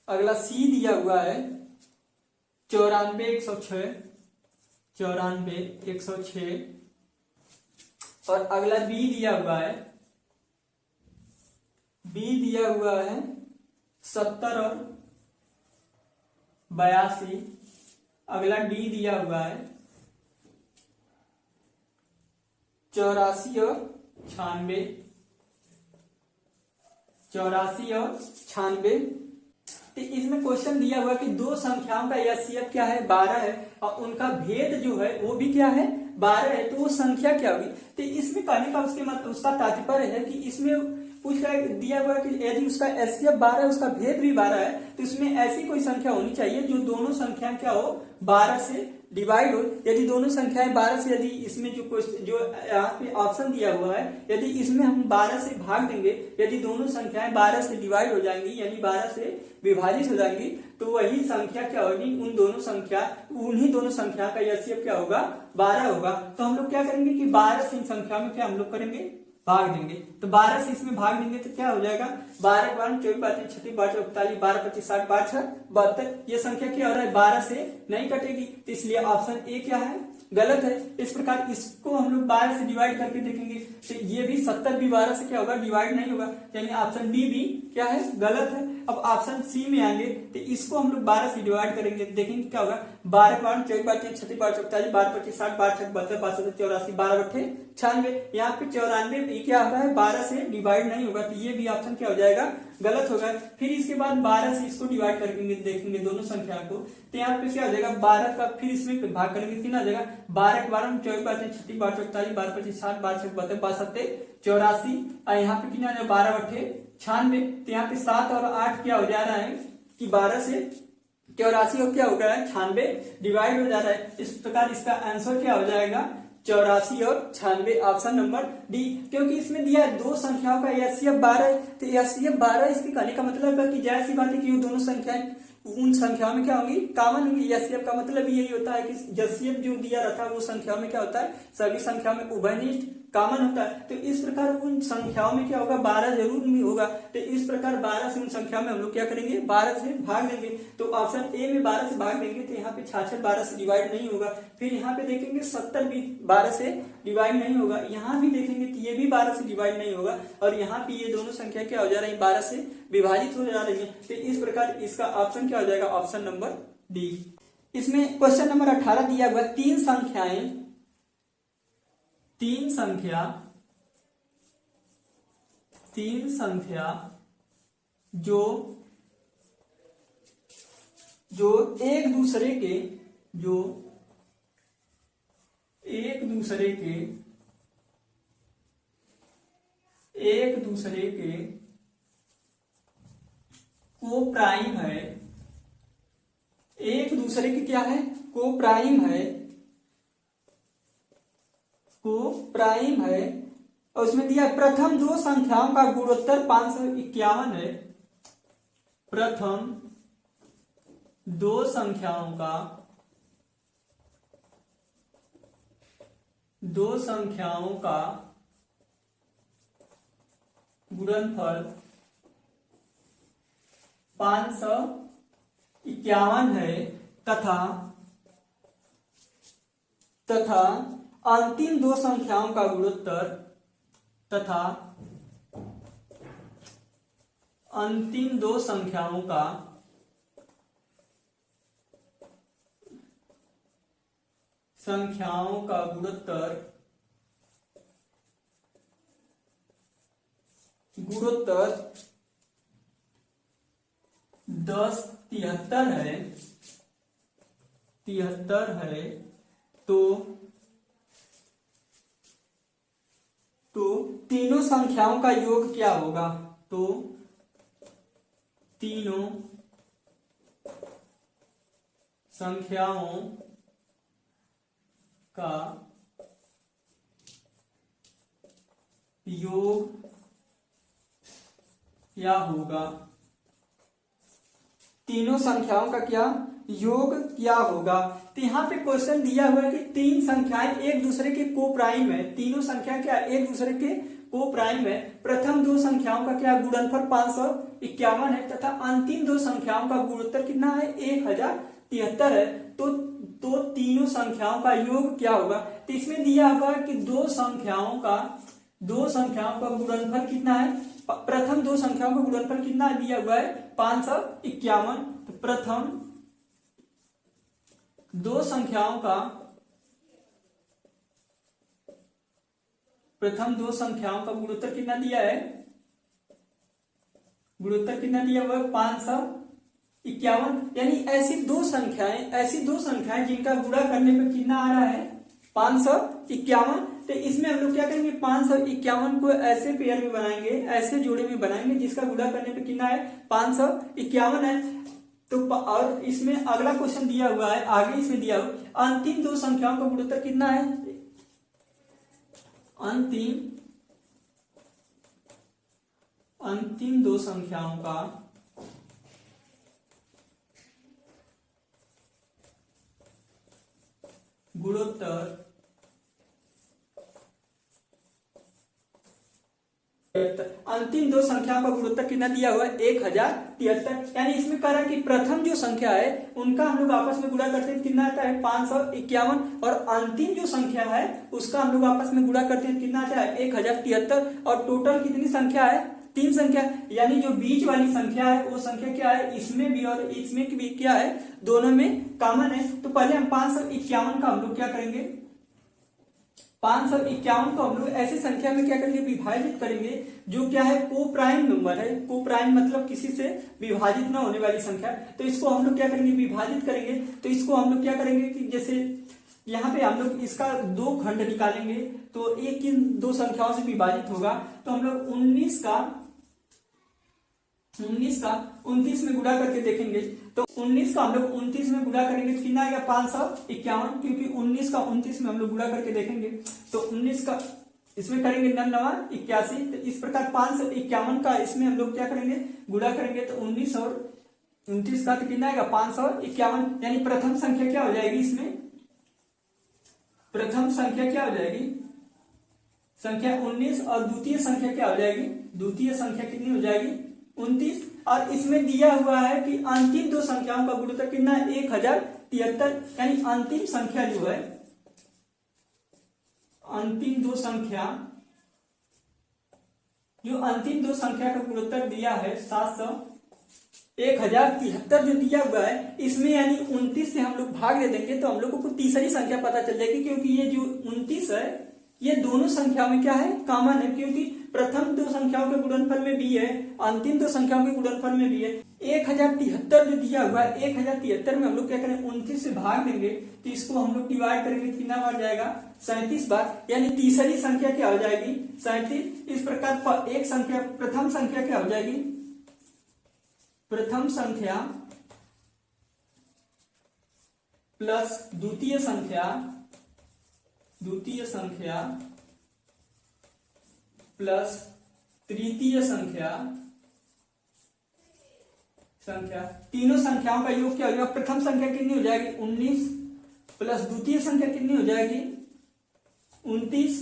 अगला सी दिया हुआ है 94 106। और अगला बी दिया हुआ है 70 और 82। अगला डी दिया हुआ है 84 और 96। तो इसमें क्वेश्चन दिया हुआ कि दो संख्याओं का एचसीएफ क्या है 12 है और उनका भेद जो है वो भी क्या है 12 है, तो वो संख्या क्या होगी। तो इसमें कहने का उसका तात्पर्य है कि इसमें पूछ रहा है, दिया हुआ है कि यदि उसका एचसीएफ 12 है, उसका भेद भी 12 है, तो इसमें ऐसी कोई संख्या होनी चाहिए जो दोनों संख्या क्या हो, 12 से डिवाइड हो। यदि दोनों संख्याएं 12 से, यदि इसमें जो क्वेश्चन जो यहाँ पे ऑप्शन दिया हुआ है, यदि इसमें हम 12 से भाग देंगे, यदि दोनों संख्याएं 12 से डिवाइड हो जाएंगी यानी 12 से विभाजित हो जाएंगी, तो वही संख्या क्या होगी, उन्हीं दोनों संख्या का एचसीएफ क्या होगा, 12 होगा। तो हम लोग क्या करेंगे कि 12 से इन संख्या में क्या हम लोग करेंगे, भाग देंगे। तो 12 से इसमें भाग देंगे तो क्या हो जाएगा, 12 12 24 32 36 42 41 12 25 60 62 72। ये संख्या क्या हो रहा है, 12 से नहीं कटेगी, तो इसलिए ऑप्शन ए क्या है, गलत है। इस प्रकार इसको हम लोग 12 से डिवाइड करके देखेंगे, तो ये भी 70 भी 12 से क्या होगा, डिवाइड नहीं होगा, यानी ऑप्शन डी भी क्या है, गलत है। अब ऑप्शन सी में आएंगे तो इसको हम लोग 12 से डिवाइड करेंगे, देखेंगे क्या होगा, 12 12 24 32 36 42 41 12 25 60 62 72 62 84 12 बट्ठे 96। यहाँ पे 94 क्या होगा है, 12 से डिवाइड नहीं होगा, तो ये भी ऑप्शन क्या हो जाएगा, गलत होगा। फिर इसके बाद 12 से इसको डिवाइड करेंगे, देखेंगे दोनों संख्या को, तो यहाँ पे क्या हो जाएगा, 12 का फिर इसमें भाग करेंगे, कितना आ जाएगा, 12 12 24 32 36 42 41 12 25 60 62 72 62 84, और यहाँ पे कितना आ जाएगा, 12 बट्ठे 96। तो यहाँ पे 7 और 8 क्या हो जा रहा है कि 12 से 84 और क्या हो गया है, 96 डिवाइड हो जा रहा है। इस प्रकार इसका आंसर क्या हो जाएगा, 84 और 96, ऑप्शन नंबर डी। क्योंकि इसमें दिया है दो संख्याओं का एचसीएफ 12 है, तो एचसीएफ 12 इसके कहने का मतलब है कि जाहिर सी बात है कि वो दोनों संख्याएं उन संख्याओं में क्या होंगी, कॉमन होंगी। एचसीएफ का मतलब यही होता है कि एचसीएफ जो दिया रहता है वो संख्याओं में क्या होता है, सभी संख्याओं में उभयनिष्ठ कॉमन होता है। तो इस प्रकार उन संख्याओं में क्या होगा, 12 जरूर में होगा। तो इस प्रकार 12 से उन संख्या में हम लोग क्या करेंगे, 12 से भाग देंगे। तो ऑप्शन ए में 12 से भाग देंगे तो यहाँ पे 66 12 से डिवाइड नहीं होगा। फिर यहाँ पे देखेंगे 70 भी 12 से डिवाइड नहीं होगा। यहाँ भी देखेंगे तो ये भी 12 से डिवाइड नहीं होगा। और यहाँ पे ये दोनों संख्या क्या हो जा रही है, 12 से विभाजित हो जा रही है। तो इस प्रकार इसका ऑप्शन क्या हो जाएगा, ऑप्शन नंबर डी। इसमें क्वेश्चन नंबर 18 दिया हुआ, तीन संख्या जो एक दूसरे के को प्राइम है, एक दूसरे के क्या है, को प्राइम है, और उसमें दिया प्रथम दो संख्याओं का गुणोत्तर 551 है। प्रथम दो संख्याओं का गुणनफल 551 है तथा अंतिम दो संख्याओं का गुणोत्तर गुणोत्तर 1073 है। तो तीनों संख्याओं का योग क्या होगा, तो तीनों संख्याओं का योग क्या होगा, तीनों संख्याओं का क्या योग क्या होगा। तो यहाँ पे क्वेश्चन दिया हुआ है कि तीन संख्याएं एक दूसरे के को प्राइम है, तीनों संख्या क्या एक दूसरे के को प्राइम है। प्रथम दो संख्याओं का क्या गुणनफल 551 है तथा अंतिम दो संख्याओं का गुणोत्तर कितना है, 1073 है। तो तीनों संख्याओं का योग क्या होगा। तो इसमें दिया हुआ है कि दो संख्याओं का गुणनफल कितना है, प्रथम दो संख्याओं का गुणनफल कितना दिया हुआ है, 551। तो प्रथम दो संख्याओं का गुणोत्तर कितना दिया है, हुआ है 551। यानी ऐसी दो संख्याएं जिनका गुणा करने पर कितना आ रहा है, 551। तो इसमें हम लोग क्या करेंगे, 551 को ऐसे पेयर में बनाएंगे, ऐसे जोड़े में बनाएंगे जिसका गुणा करने पे कितना है, 551 है। तो और इसमें अगला क्वेश्चन दिया हुआ है, आगे इसमें दिया हुआ अंतिम दो संख्याओं का गुणोत्तर कितना है, अंतिम दो संख्याओं का गुणोत्तर अंतिम दो संख्याओं का गुणोत्तर कितना दिया हुआ है, 1073। यानी इसमें कह रहा है कि प्रथम जो संख्या है उनका हम लोग आपस में गुणा करते हैं कितना आता है, 551, और अंतिम जो संख्या है उसका हम लोग आपस में गुणा करते हैं कितना आता है, 1073। और टोटल कितनी संख्या है, 3 संख्या। यानी जो बीच वाली संख्या है वो संख्या क्या है, इसमें भी और इसमें भी क्या है, दोनों में कॉमन है। तो पहले हम 551 का हम लोग क्या करेंगे, 551 को हम लोग ऐसी संख्या में क्या करेंगे, विभाजित करेंगे जो क्या है, को प्राइम नंबर है। को प्राइम मतलब किसी से विभाजित ना होने वाली संख्या। तो इसको हम लोग क्या करेंगे, विभाजित करेंगे। तो इसको हम लोग क्या करेंगे कि जैसे यहाँ पे हम लोग इसका 2 खंड निकालेंगे, तो एक इन दो संख्याओं से विभाजित होगा। तो हम लोग 19 का 29 में गुणा करके देखेंगे। तो 19 का हम लोग 29 में गुणा करेंगे तो कितना आएगा, 551, क्योंकि 19 का 29 में हम लोग गुणा करके देखेंगे। तो 19 का इसमें करेंगे 9×9 = 81। तो इस प्रकार 551 का इसमें हम लोग क्या करेंगे, गुणा करेंगे। तो 19 और 29 का तो कितना आएगा, 551। यानी प्रथम संख्या क्या हो जाएगी, इसमें प्रथम संख्या क्या हो जाएगी, संख्या 19, और द्वितीय संख्या क्या हो जाएगी, द्वितीय संख्या कितनी हो जाएगी, 29। और इसमें दिया हुआ है कि अंतिम दो संख्याओं का गुणोत्तर कितना है, 1073। यानी अंतिम संख्या जो है, अंतिम दो संख्या का गुणोत्तर दिया है 1073 जो दिया हुआ है, इसमें यानी 29 से हम लोग भाग दे देंगे तो हम लोग को तीसरी संख्या पता चल जाएगी। क्योंकि ये जो 29 है ये दोनों संख्याओं में क्या है, कॉमन है। क्योंकि प्रथम दो संख्याओं के गुणनफल में भी है, अंतिम दो संख्याओं के गुणनफल में भी है। 1073 जो दिया हुआ है, 1073 में हम लोग क्या करें, 29 से भाग देंगे। तो इसको हम लोग डिवाइड करेंगे, कितना बार जाएगा, 37 बार। यानी तीसरी संख्या क्या हो जाएगी, 37। इस प्रकार एक संख्या, प्रथम संख्या क्या हो जाएगी, प्रथम संख्या प्लस द्वितीय संख्या प्लस तृतीय संख्या तीनों संख्याओं का योग क्या हो जाएगा, प्रथम संख्या कितनी हो जाएगी, 19, प्लस द्वितीय संख्या कितनी हो जाएगी, 29,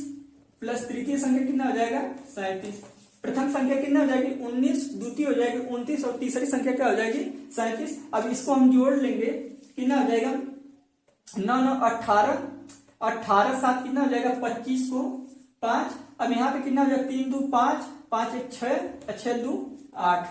प्लस तृतीय संख्या कितना हो जाएगा, 37। प्रथम संख्या कितना हो जाएगी, 19, द्वितीय हो जाएगी 29, और तीसरी संख्या क्या हो जाएगी, 37। अब इसको हम जोड़ लेंगे, कितना हो जाएगा, 9 9 18, 18 7 कितना हो जाएगा, 25 को 5। अब यहाँ पे कितना हो जाएगा, 3 2 5, 5 1 6, 6 2 8।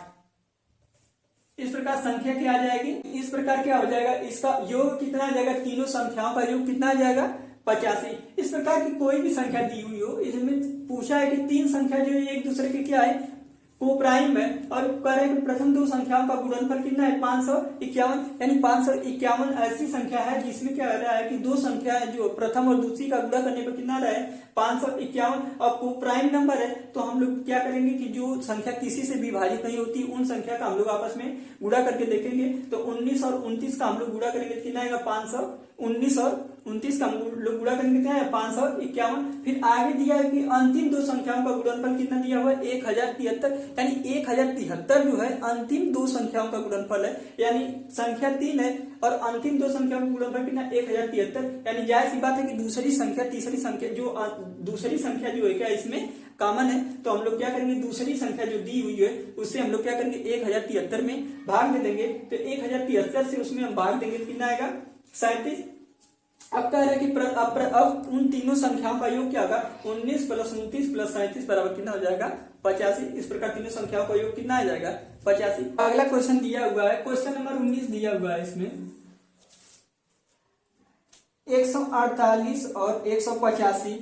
इस प्रकार संख्या क्या आ जाएगी, इस प्रकार क्या हो जाएगा, इसका योग कितना आ जाएगा, तीनों संख्याओं का योग कितना आ जाएगा, 85। इस प्रकार की कोई भी संख्या दी हुई हो, इसमें पूछा है कि 3 संख्या जो एक दूसरे के क्या है, को प्राइम है, और कह रहे हैं कि प्रथम दो संख्याओं का गुणनफल कितना है, 551। यानी 551 ऐसी संख्या है जिसमें क्या हो रहा है कि दो संख्या है जो प्रथम और दूसरी का गुणा करने पर कितना रहा है, 551, और को प्राइम नंबर है। तो हम लोग क्या करेंगे कि जो संख्या किसी से विभाजित नहीं होती उन संख्या का हम लोग आपस में गुणा करके देखेंगे। तो 19 और 29 का हम लोग गुणा करेंगे, कितना आएगा, 519, और 29 का हम लोग गुणा करेंगे, कितना है, 551। फिर आगे दिया है कि अंतिम दो संख्याओं का गुणनफल कितना दिया हुआ है, 1073। यानी 1073 जो है अंतिम दो संख्याओं का गुणनफल है। यानी संख्या 3 है और अंतिम दो संख्याओं का गुणनफल कितना, 1073। यानी जाहिर सी बात है कि दूसरी संख्या तीसरी संख्या जो दूसरी संख्या जो है क्या इसमें कॉमन है। तो हम लोग क्या करेंगे, दूसरी संख्या जो दी हुई है उससे हम लोग क्या करेंगे, 1073 में भाग दे देंगे। तो 1073 से उसमें हम भाग देंगे, कितना आएगा, 37। अब कह रहा है कि अब उन तीनों संख्याओं का योग क्या होगा, 19 प्लस 29 प्लस 37 बराबर कितना हो जाएगा, 85। इस प्रकार तीनों संख्याओं का योग कितना आ जाएगा, 85। अगला क्वेश्चन दिया हुआ है, क्वेश्चन नंबर 19 दिया हुआ है। इसमें 148 और 185,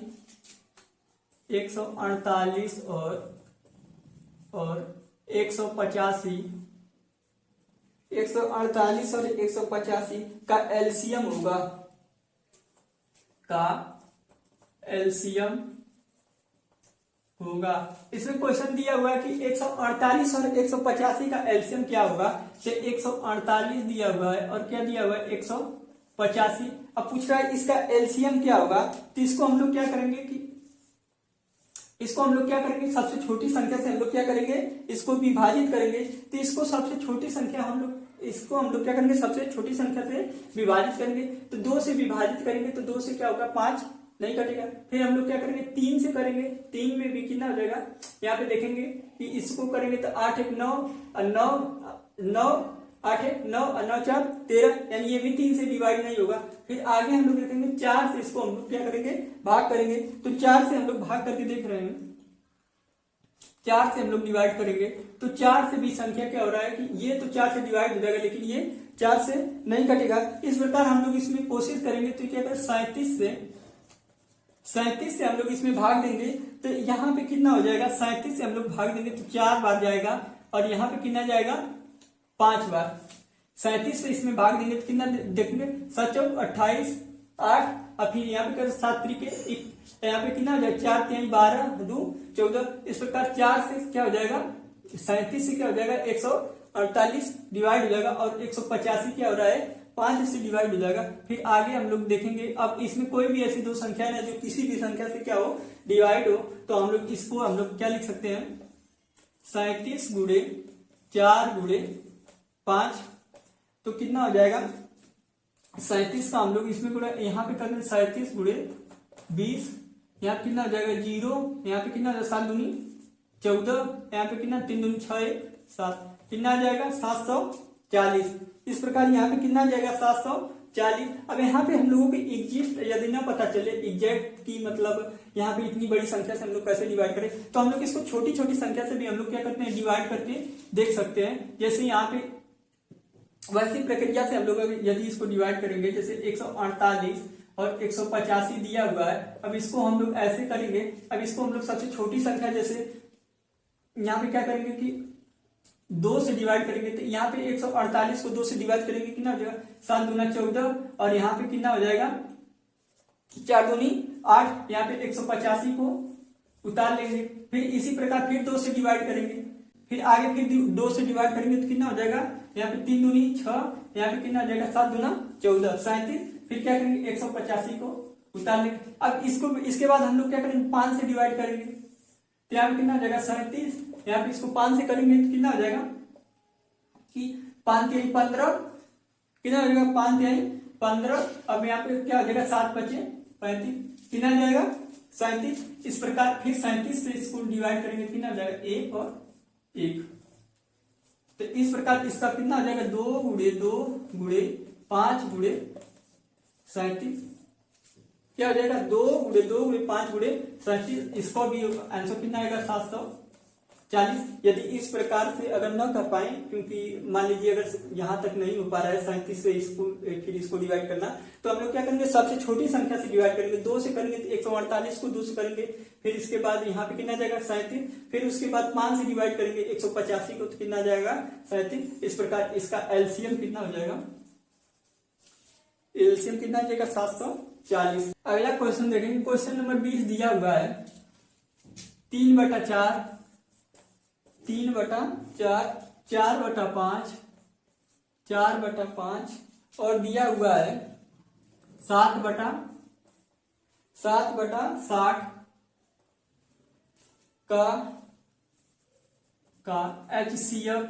148 और 185, 148 और 185 का एलसीएम होगा, का एलसीएम होगा। इसमें क्वेश्चन दिया हुआ है कि 148 और 185 का एलसीएम क्या होगा। तो 148 दिया हुआ है और क्या दिया हुआ है 185। अब पूछ रहा है इसका एलसीएम क्या होगा। तो इसको हम लोग क्या करेंगे कि सबसे छोटी संख्या से हम लोग क्या करेंगे, इसको विभाजित करेंगे। तो इसको सबसे छोटी संख्या हम लोग क्या करेंगे, सबसे छोटी संख्या से विभाजित करेंगे। तो 2 से विभाजित करेंगे तो 2 से क्या होगा 5 नहीं कटेगा। फिर हम लोग क्या करेंगे 3 से करेंगे, 3 में भी कितना हो जाएगा, यहाँ पे देखेंगे कि इसको करेंगे तो 8 1 9 और 9 9 8 1 9 और 9 4 13, यानी ये भी 3 से डिवाइड नहीं होगा। फिर आगे हम लोग देखेंगे 4 से इसको हम लोग क्या करेंगे भाग करेंगे। तो 4 से हम लोग भाग करके देख रहे हैं, 4 से हम लोग डिवाइड करेंगे तो 4 से भी संख्या क्या हो रहा है कि ये तो 4 से डिवाइड हो जाएगा लेकिन ये 4 से नहीं कटेगा। इस प्रकार हम लोग इसमें कोशिश करेंगे तो क्या करें 37 से हम लोग इसमें भाग देंगे तो यहाँ पे कितना हो जाएगा, 37 से हम लोग भाग देंगे तो 4 बार जाएगा और यहाँ पे कितना जाएगा 5 बार। 37 से इसमें भाग देंगे तो कितना देखेंगे 7 28 8 और फिर यहाँ पे कर 7 तरीके यहाँ पे कितना हो जाएगा 4 3 12 2 14। इस प्रकार 4 से क्या हो जाएगा 37 से क्या हो जाएगा 148 डिवाइड हो जाएगा और 185 क्या हो रहा है 5 से डिवाइड हो जाएगा। फिर आगे हम लोग देखेंगे, अब इसमें कोई भी ऐसी दो संख्या है जो किसी भी संख्या से क्या हो डिवाइड हो, तो हम लोग इसको हम लोग क्या लिख सकते हैं 37 गुणे 4 गुणे 5। तो कितना हो जाएगा 37 का हम लोग इसमें गुणा यहाँ पे करेंगे 37 गुणे 20, यहाँ पे कितना हो जाएगा 0, यहाँ पे कितना हो जाएगा 7 दूनी 14, यहाँ पे कितना 3 दूनी 6 7, कितना आ जाएगा 740। इस प्रकार यहाँ पे कितना आ जाएगा 740। अब यहाँ पे हम लोगों को एग्जिस्ट यदि ना पता चले एग्जैक्ट की मतलब यहाँ पे इतनी बड़ी संख्या से हम लोग कैसे डिवाइड करें, तो हम लोग इसको छोटी छोटी संख्या से भी हम लोग क्या करते हैं डिवाइड करके देख सकते हैं। जैसे यहाँ पे वैसी प्रक्रिया से हम लोग यदि इसको डिवाइड करेंगे, जैसे 148 और 185 दिया हुआ है, अब इसको हम लोग ऐसे करेंगे। अब इसको हम लोग सबसे छोटी संख्या जैसे यहाँ पे क्या करेंगे कि 2 से डिवाइड करेंगे। तो यहाँ पे 148 को 2 से डिवाइड करेंगे कितना हो जाएगा 7 दूना 14 और यहाँ पे कितना हो जाएगा 4 दूनी 8, यहाँ पे 185 को उतार लेंगे। फिर इसी प्रकार फिर 2 से डिवाइड करेंगे, फिर आगे फिर 2 से डिवाइड करेंगे तो कितना हो जाएगा यहाँ पे 3 दूनी 6, यहाँ पे कितना हो जाएगा 7 दूना 14 37। फिर क्या करेंगे 185 को उतार लेंगे। अब इसको इसके बाद हम लोग क्या करेंगे 5 से डिवाइड करेंगे तो यहाँ पे कितना हो जाएगा 37, यहाँ पे इसको 5 से करेंगे तो कितना हो जाएगा कि 5 3 15, कितना हो जाएगा 5 3 15। अब यहाँ पे क्या हो जाएगा 7 5 35, कितना हो जाएगा 37। इस प्रकार फिर 37 से इसको डिवाइड करेंगे कितना हो जाएगा 1 और 1। तो इस प्रकार इसका कितना हो जाएगा 2 गुणे 2 गुणे 5 गुणे 37, क्या हो जाएगा 2 गुणे 2 गुणे 5 गुणे 37। इसका भी आंसर कितना आएगा 740। यदि इस प्रकार से अगर न कर पाए, क्योंकि मान लीजिए अगर यहाँ तक नहीं हो पा रहा है 37 से इसको फिर इसको डिवाइड करना, तो हम लोग क्या करेंगे सबसे छोटी संख्या से डिवाइड करेंगे। 2 से करेंगे तो 148 को 2 से करेंगे, फिर इसके बाद यहाँ पे कितना जाएगा 37, फिर उसके बाद 5 से डिवाइड करेंगे 185 को तो कितना जाएगा 37। इस प्रकार इसका एलसीएम कितना हो जाएगा, एलसीएम कितना आ जाएगा 740। अगला क्वेश्चन देखेंगे, क्वेश्चन नंबर 20 दिया हुआ है 3/4 3/4 4/5 4/5 और दिया हुआ है 7/60 का HCF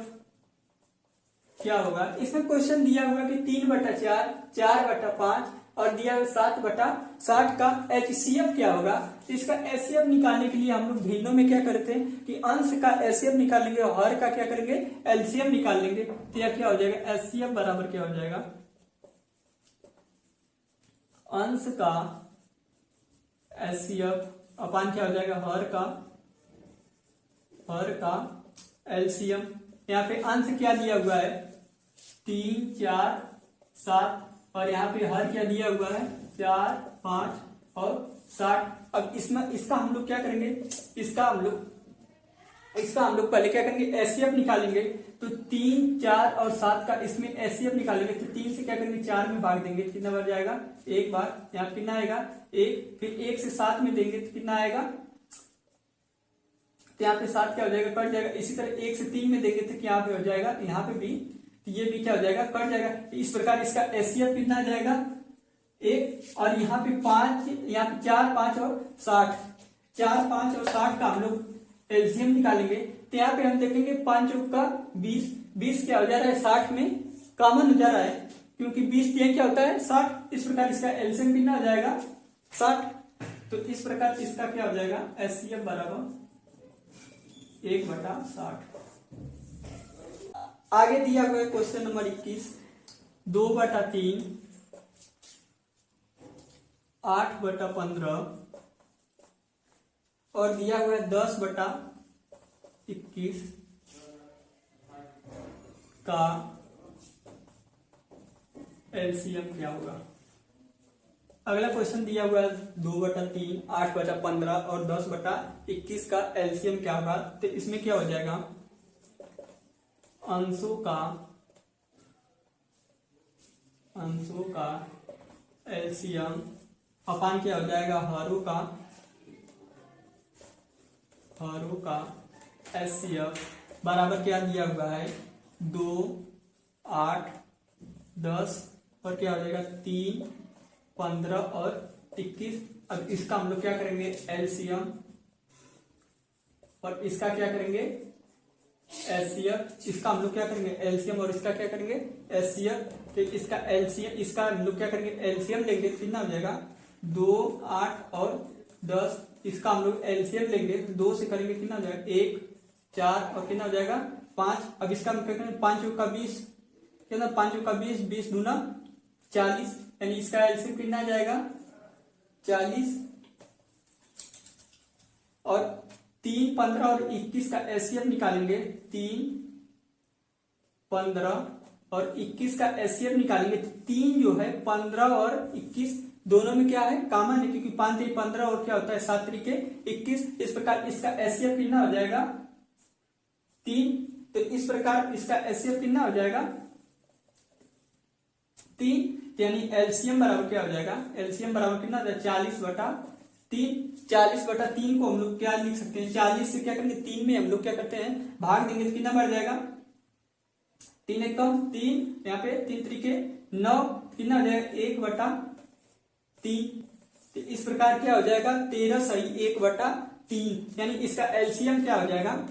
क्या होगा। इसमें क्वेश्चन दिया हुआ कि 3/4 4/5 और दिया हुआ 7/60 का HCF क्या होगा। इसका HCF निकालने के लिए हम लोग भिन्नों में क्या करते हैं कि अंश का HCF निकालेंगे और हर का क्या करेंगे LCM निकाल लेंगे। तो यह क्या हो जाएगा HCF बराबर क्या हो जाएगा अंश का HCF अपान क्या हो जाएगा हर का LCM। यहाँ पे अंश क्या दिया हुआ है 3 4 7 और यहाँ पे हर क्या दिया हुआ है 4 5 और 60। अब इसमें इसका हम लोग क्या करेंगे, इसका हम लोग इसका हम लोग पहले क्या करेंगे, एचसीएफ निकालेंगे। तो 3, 4 और 7 का इसमें एचसीएफ निकालेंगे। तो 3 से क्या करेंगे, 4 में भाग देंगे, कितना बार जाएगा, एक बार। यहाँ कितना आएगा, 1। फिर 1 से 7 में देंगे तो कितना आएगा, तो यहाँ पे 7 क्या हो जाएगा, कट जाएगा। इसी तरह 1 से 3 में देंगे तो यहाँ पे हो जाएगा, यहाँ पे भी, तो ये भी क्या हो जाएगा, कट जाएगा। इस प्रकार इसका एचसीएफ कितना आ जाएगा, 1। और यहाँ पे 5, यहाँ पे 4, 5 और 60, 4, 5 और 60 का हम लोग एलसीएम निकालेंगे। तो यहाँ पे हम देखेंगे 5 चौक का 20, 20 क्या हो जा रहा है, 60 में कॉमन हो जा रहा है, क्योंकि 20 दिया क्या होता है, 60। इस प्रकार इसका एलसीएम कितना हो जाएगा, 60। तो इस प्रकार इसका क्या हो जाएगा, एचसीएफ बराबर 1/60। आगे दिया हुआ है क्वेश्चन नंबर 21, 2/3, 8/15 और दिया हुआ है 10/21 का एलसीएम क्या होगा। अगला क्वेश्चन दिया हुआ है 2/3, 8/15 और 10/21 का एलसीएम क्या होगा। तो इसमें क्या हो जाएगा, अंशों का एलसीएम अपान क्या हो जाएगा, हरों का एचसीएफ बराबर क्या दिया हुआ है, 2, 8, 10 और क्या हो जाएगा 3, 15 और 21। अब इसका हम लोग क्या करेंगे, एलसीएम, और इसका क्या करेंगे, एचसीएफ। इसका हम लोग क्या करेंगे, एलसीएम, और इसका क्या करेंगे, एचसीएफ। तो इसका एलसीएम, इसका हम लोग क्या करेंगे, एलसीएम लेंगे, कितना हो जाएगा, 2, 8 और 10। इसका हम लोग एलसीएम लेंगे, 2 से करेंगे कितना हो जाएगा, 1, 4 और कितना हो जाएगा 5। अब इसका हम क्या करेंगे, 5 चौका 20, कितना, 5 चौका 20, 20 दूना 40, यानी इसका एलसीएम कितना आ जाएगा, 40। और 3, 15 और 21 का एचसीएफ निकालेंगे, 3, 15 और 21 का एचसीएफ निकालेंगे। 3 जो है 15 और 21 दोनों में क्या है, कॉमन है, क्योंकि 5 3 15 और क्या होता है 7 3 21। इस प्रकार इसका एचसीएफ कितना हो जाएगा, 3। तो इस प्रकार इसका एचसीएफ कितना हो जाएगा, 3। यानी एलसीएम बराबर क्या हो जाएगा, एलसीएम बराबर कितना हो जाएगा, 40/3। 40/3 को हम लोग क्या लिख सकते हैं, 40 से क्या करेंगे, 3 में हम लोग क्या करते हैं, भाग देंगे तो कितना बढ़ जाएगा, 3 1 कम 3, यहाँ पे 3 3 9, कितना हो जाएगा 1/3। तो इस प्रकार क्या हो जाएगा, 13 सही 1/3। यानी इसका एलसीएम क्या हो जाएगा,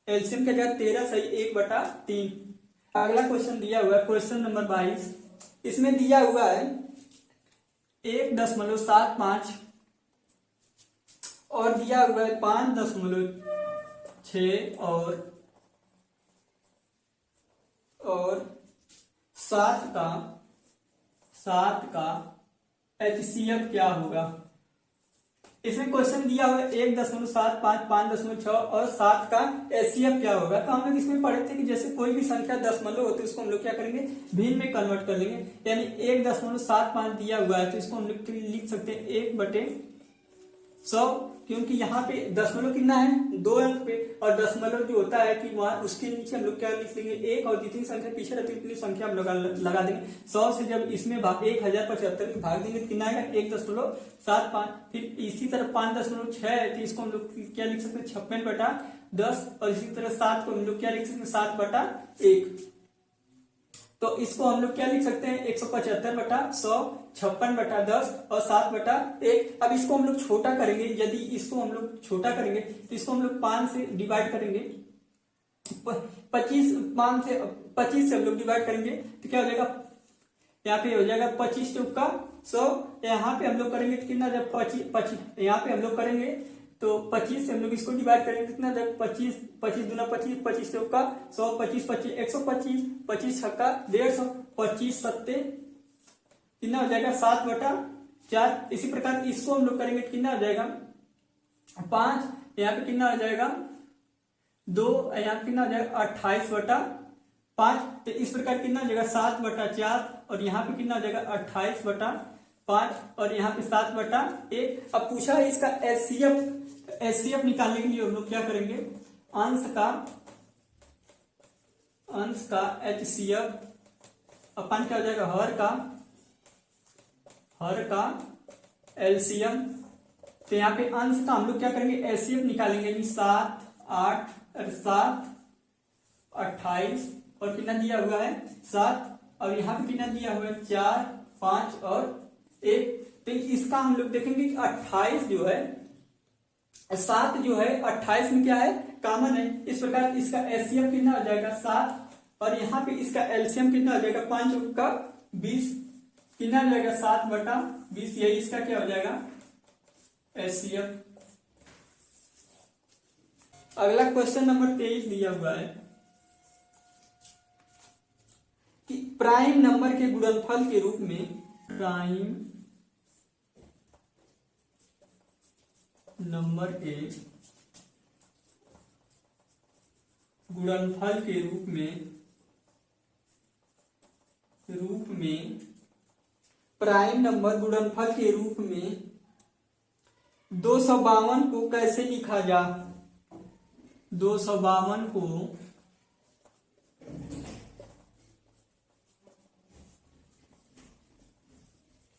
एलसीएम क्या जाएगा, 13 सही 1/3। अगला क्वेश्चन दिया हुआ है क्वेश्चन नंबर 22। इसमें दिया हुआ है 1.75 और दिया हुआ है 5.6 और 7 का एचसीएफ क्या होगा। इसमें क्वेश्चन दिया हुआ है 1.75, 5.6 और 7 का एचसीएफ क्या होगा। तो हम लोग इसमें पढ़े थे कि जैसे कोई भी संख्या दशमलव होती है उसको हम लोग क्या करेंगे, भिन्न में कन्वर्ट कर लेंगे। यानी 1.75 दिया हुआ है तो इसको हम लोग लिख सकते हैं 1/100, क्योंकि यहाँ पे दशमलव कितना है, 2 अंक पे, और दशमलव जो होता है कि वहां उसके नीचे हम लोग क्या लिख लेंगे 1, और जितनी संख्या पीछे रहती है उतनी संख्या हम लगा देंगे। 100 से जब इसमें 1075 में भाग देंगे तो कितना आएगा, 1.75। फिर इसी तरह 5.6 है तो इसको हम लोग क्या लिख सकते हैं, 56/10। और इसी तरह 7 को हम लोग क्या लिख सकते हैं, 7/1। तो इसको हम लोग क्या लिख सकते हैं, 175/100, 56/10 और 7/1। अब इसको हम लोग छोटा करेंगे, यदि इसको हम लोग छोटा करेंगे तो इसको हम लोग 5 से डिवाइड करेंगे, 25 से हम लोग डिवाइड करेंगे तो क्या हो जाएगा, यहाँ पे हो जाएगा 25 चौका 100। यहाँ पे हम लोग करेंगे तो कितना, जब 25 यहाँ पे हम लोग करेंगे तो 25 से हम लोग इसको डिवाइड करेंगे कितना, जब 25 दूना 25, 25 चौका 100, 25 25 125, 25 छक्का 150, 25 सत्ते कितना हो जाएगा, 7/4। इसी प्रकार इसको हम लोग करेंगे कितना हो जाएगा, 5, यहाँ पे कितना हो जाएगा 2, यहाँ पे कितना हो जाएगा 28/5। तो इस प्रकार कितना हो जाएगा 7/4, और यहाँ पे कितना हो जाएगा 28/5, और यहाँ पे 7/1। अब पूछा है इसका एचसीएफ एचसीएफ निकालने के लिए हम लोग क्या करेंगे, अंश का एचसीएफ अपन क्या हो जाएगा, हर का एलसीएम। तो यहाँ पे अंश का हम लोग क्या करेंगे, एचसीएफ निकालेंगे, यानी 7 8 7 28 और कितना दिया हुआ है 7, और यहाँ पे कितना दिया हुआ है 4 5 और 1। तो इसका हम लोग देखेंगे कि 28 जो है, 7 जो है 28 में क्या है, कॉमन है। इस प्रकार इसका एचसीएफ कितना हो जाएगा 7, और यहाँ पे इसका एलसीएम कितना हो जाएगा 5 का 20, कितना हो जाएगा 7/20, यही इसका क्या हो जाएगा एचसीएफ। अगला क्वेश्चन नंबर 23 दिया हुआ है कि प्राइम नंबर के गुणनफल के रूप में, प्राइम नंबर के गुणनफल के रूप में प्राइम नंबर गुणनफल के रूप में 252 को कैसे लिखा जा, 252 को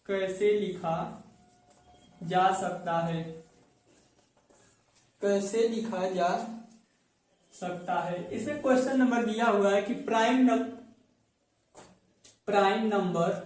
कैसे लिखा जा सकता है, कैसे लिखा जा सकता है। इसमें क्वेश्चन नंबर दिया हुआ है कि प्राइम नंबर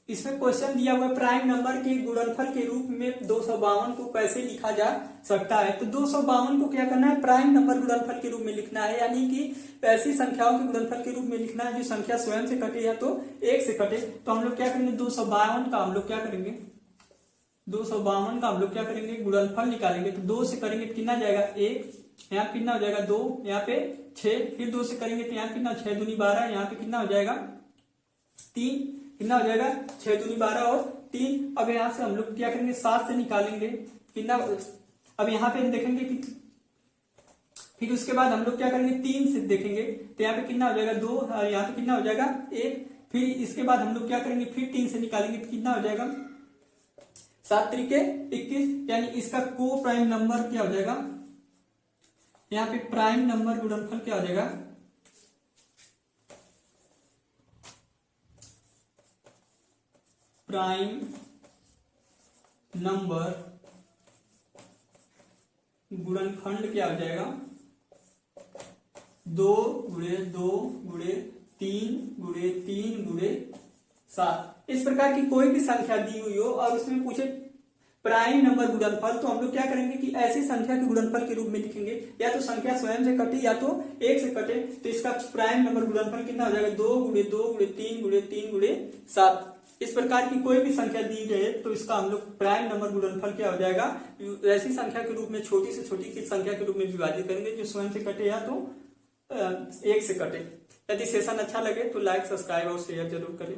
इसमें क्वेश्चन दिया हुआ है प्राइम नंबर के गुणनफल के रूप में 252 को कैसे लिखा जा सकता है। तो 252 को क्या करना है, प्राइम नंबर गुणनफल के रूप में लिखना है, यानी कि ऐसी संख्याओं के गुणनफल के रूप में लिखना है जो संख्या स्वयं से कटे या तो 1 से कटे। तो हम लोग क्या करेंगे, 252 का हम लोग क्या करेंगे, 252 का हम लोग क्या करेंगे, गुणनफल निकालेंगे। तो 2 से करेंगे तो कितना जाएगा 1, यहाँ कितना हो जाएगा 2, यहाँ पे 6, फिर 2 से करेंगे तो यहाँ कितना 6 दूनी 12, यहाँ पे कितना हो जाएगा 3, कितना हो जाएगा 6 दूनी 12 और 3। अब यहाँ से हम लोग क्या करेंगे 7 से निकालेंगे कितना, अब यहाँ पे हम देखेंगे कि फिर उसके बाद हम लोग क्या करेंगे 3 से देखेंगे तो यहाँ पे कितना हो जाएगा 2, और यहाँ पे कितना हो जाएगा 1। फिर इसके बाद हम लोग क्या करेंगे, फिर 3 से निकालेंगे तो कितना हो जाएगा 7 त्रिके 21, यानी इसका को प्राइम नंबर क्या हो जाएगा, यहाँ पे प्राइम नंबर गुणनफल क्या हो जाएगा, प्राइम नंबर गुणनखंड क्या हो जाएगा 2 गुणे 2 गुणे 3 गुणे 3 गुणे 7। इस प्रकार की कोई भी संख्या दी हुई हो और उसमें पूछे प्राइम नंबर गुणनफल, तो हम लोग क्या करेंगे कि ऐसी संख्या के गुणनफल के रूप में लिखेंगे, या तो संख्या स्वयं से कटे या तो 1 से कटे। तो इसका प्राइम नंबर गुणनफल कितना हो जाएगा 2 गुणे 2 गुणे 3 गुणे 3 गुणे 7। इस प्रकार की कोई भी संख्या दी गई तो इसका हम लोग प्राइम नंबर गुणनफल क्या हो जाएगा, ऐसी संख्या के रूप में छोटी से छोटी की संख्या के रूप में विभाजित करेंगे जो स्वयं से कटे या तो 1 से कटे। यदि सेशन अच्छा लगे तो लाइक सब्सक्राइब और शेयर जरूर करें।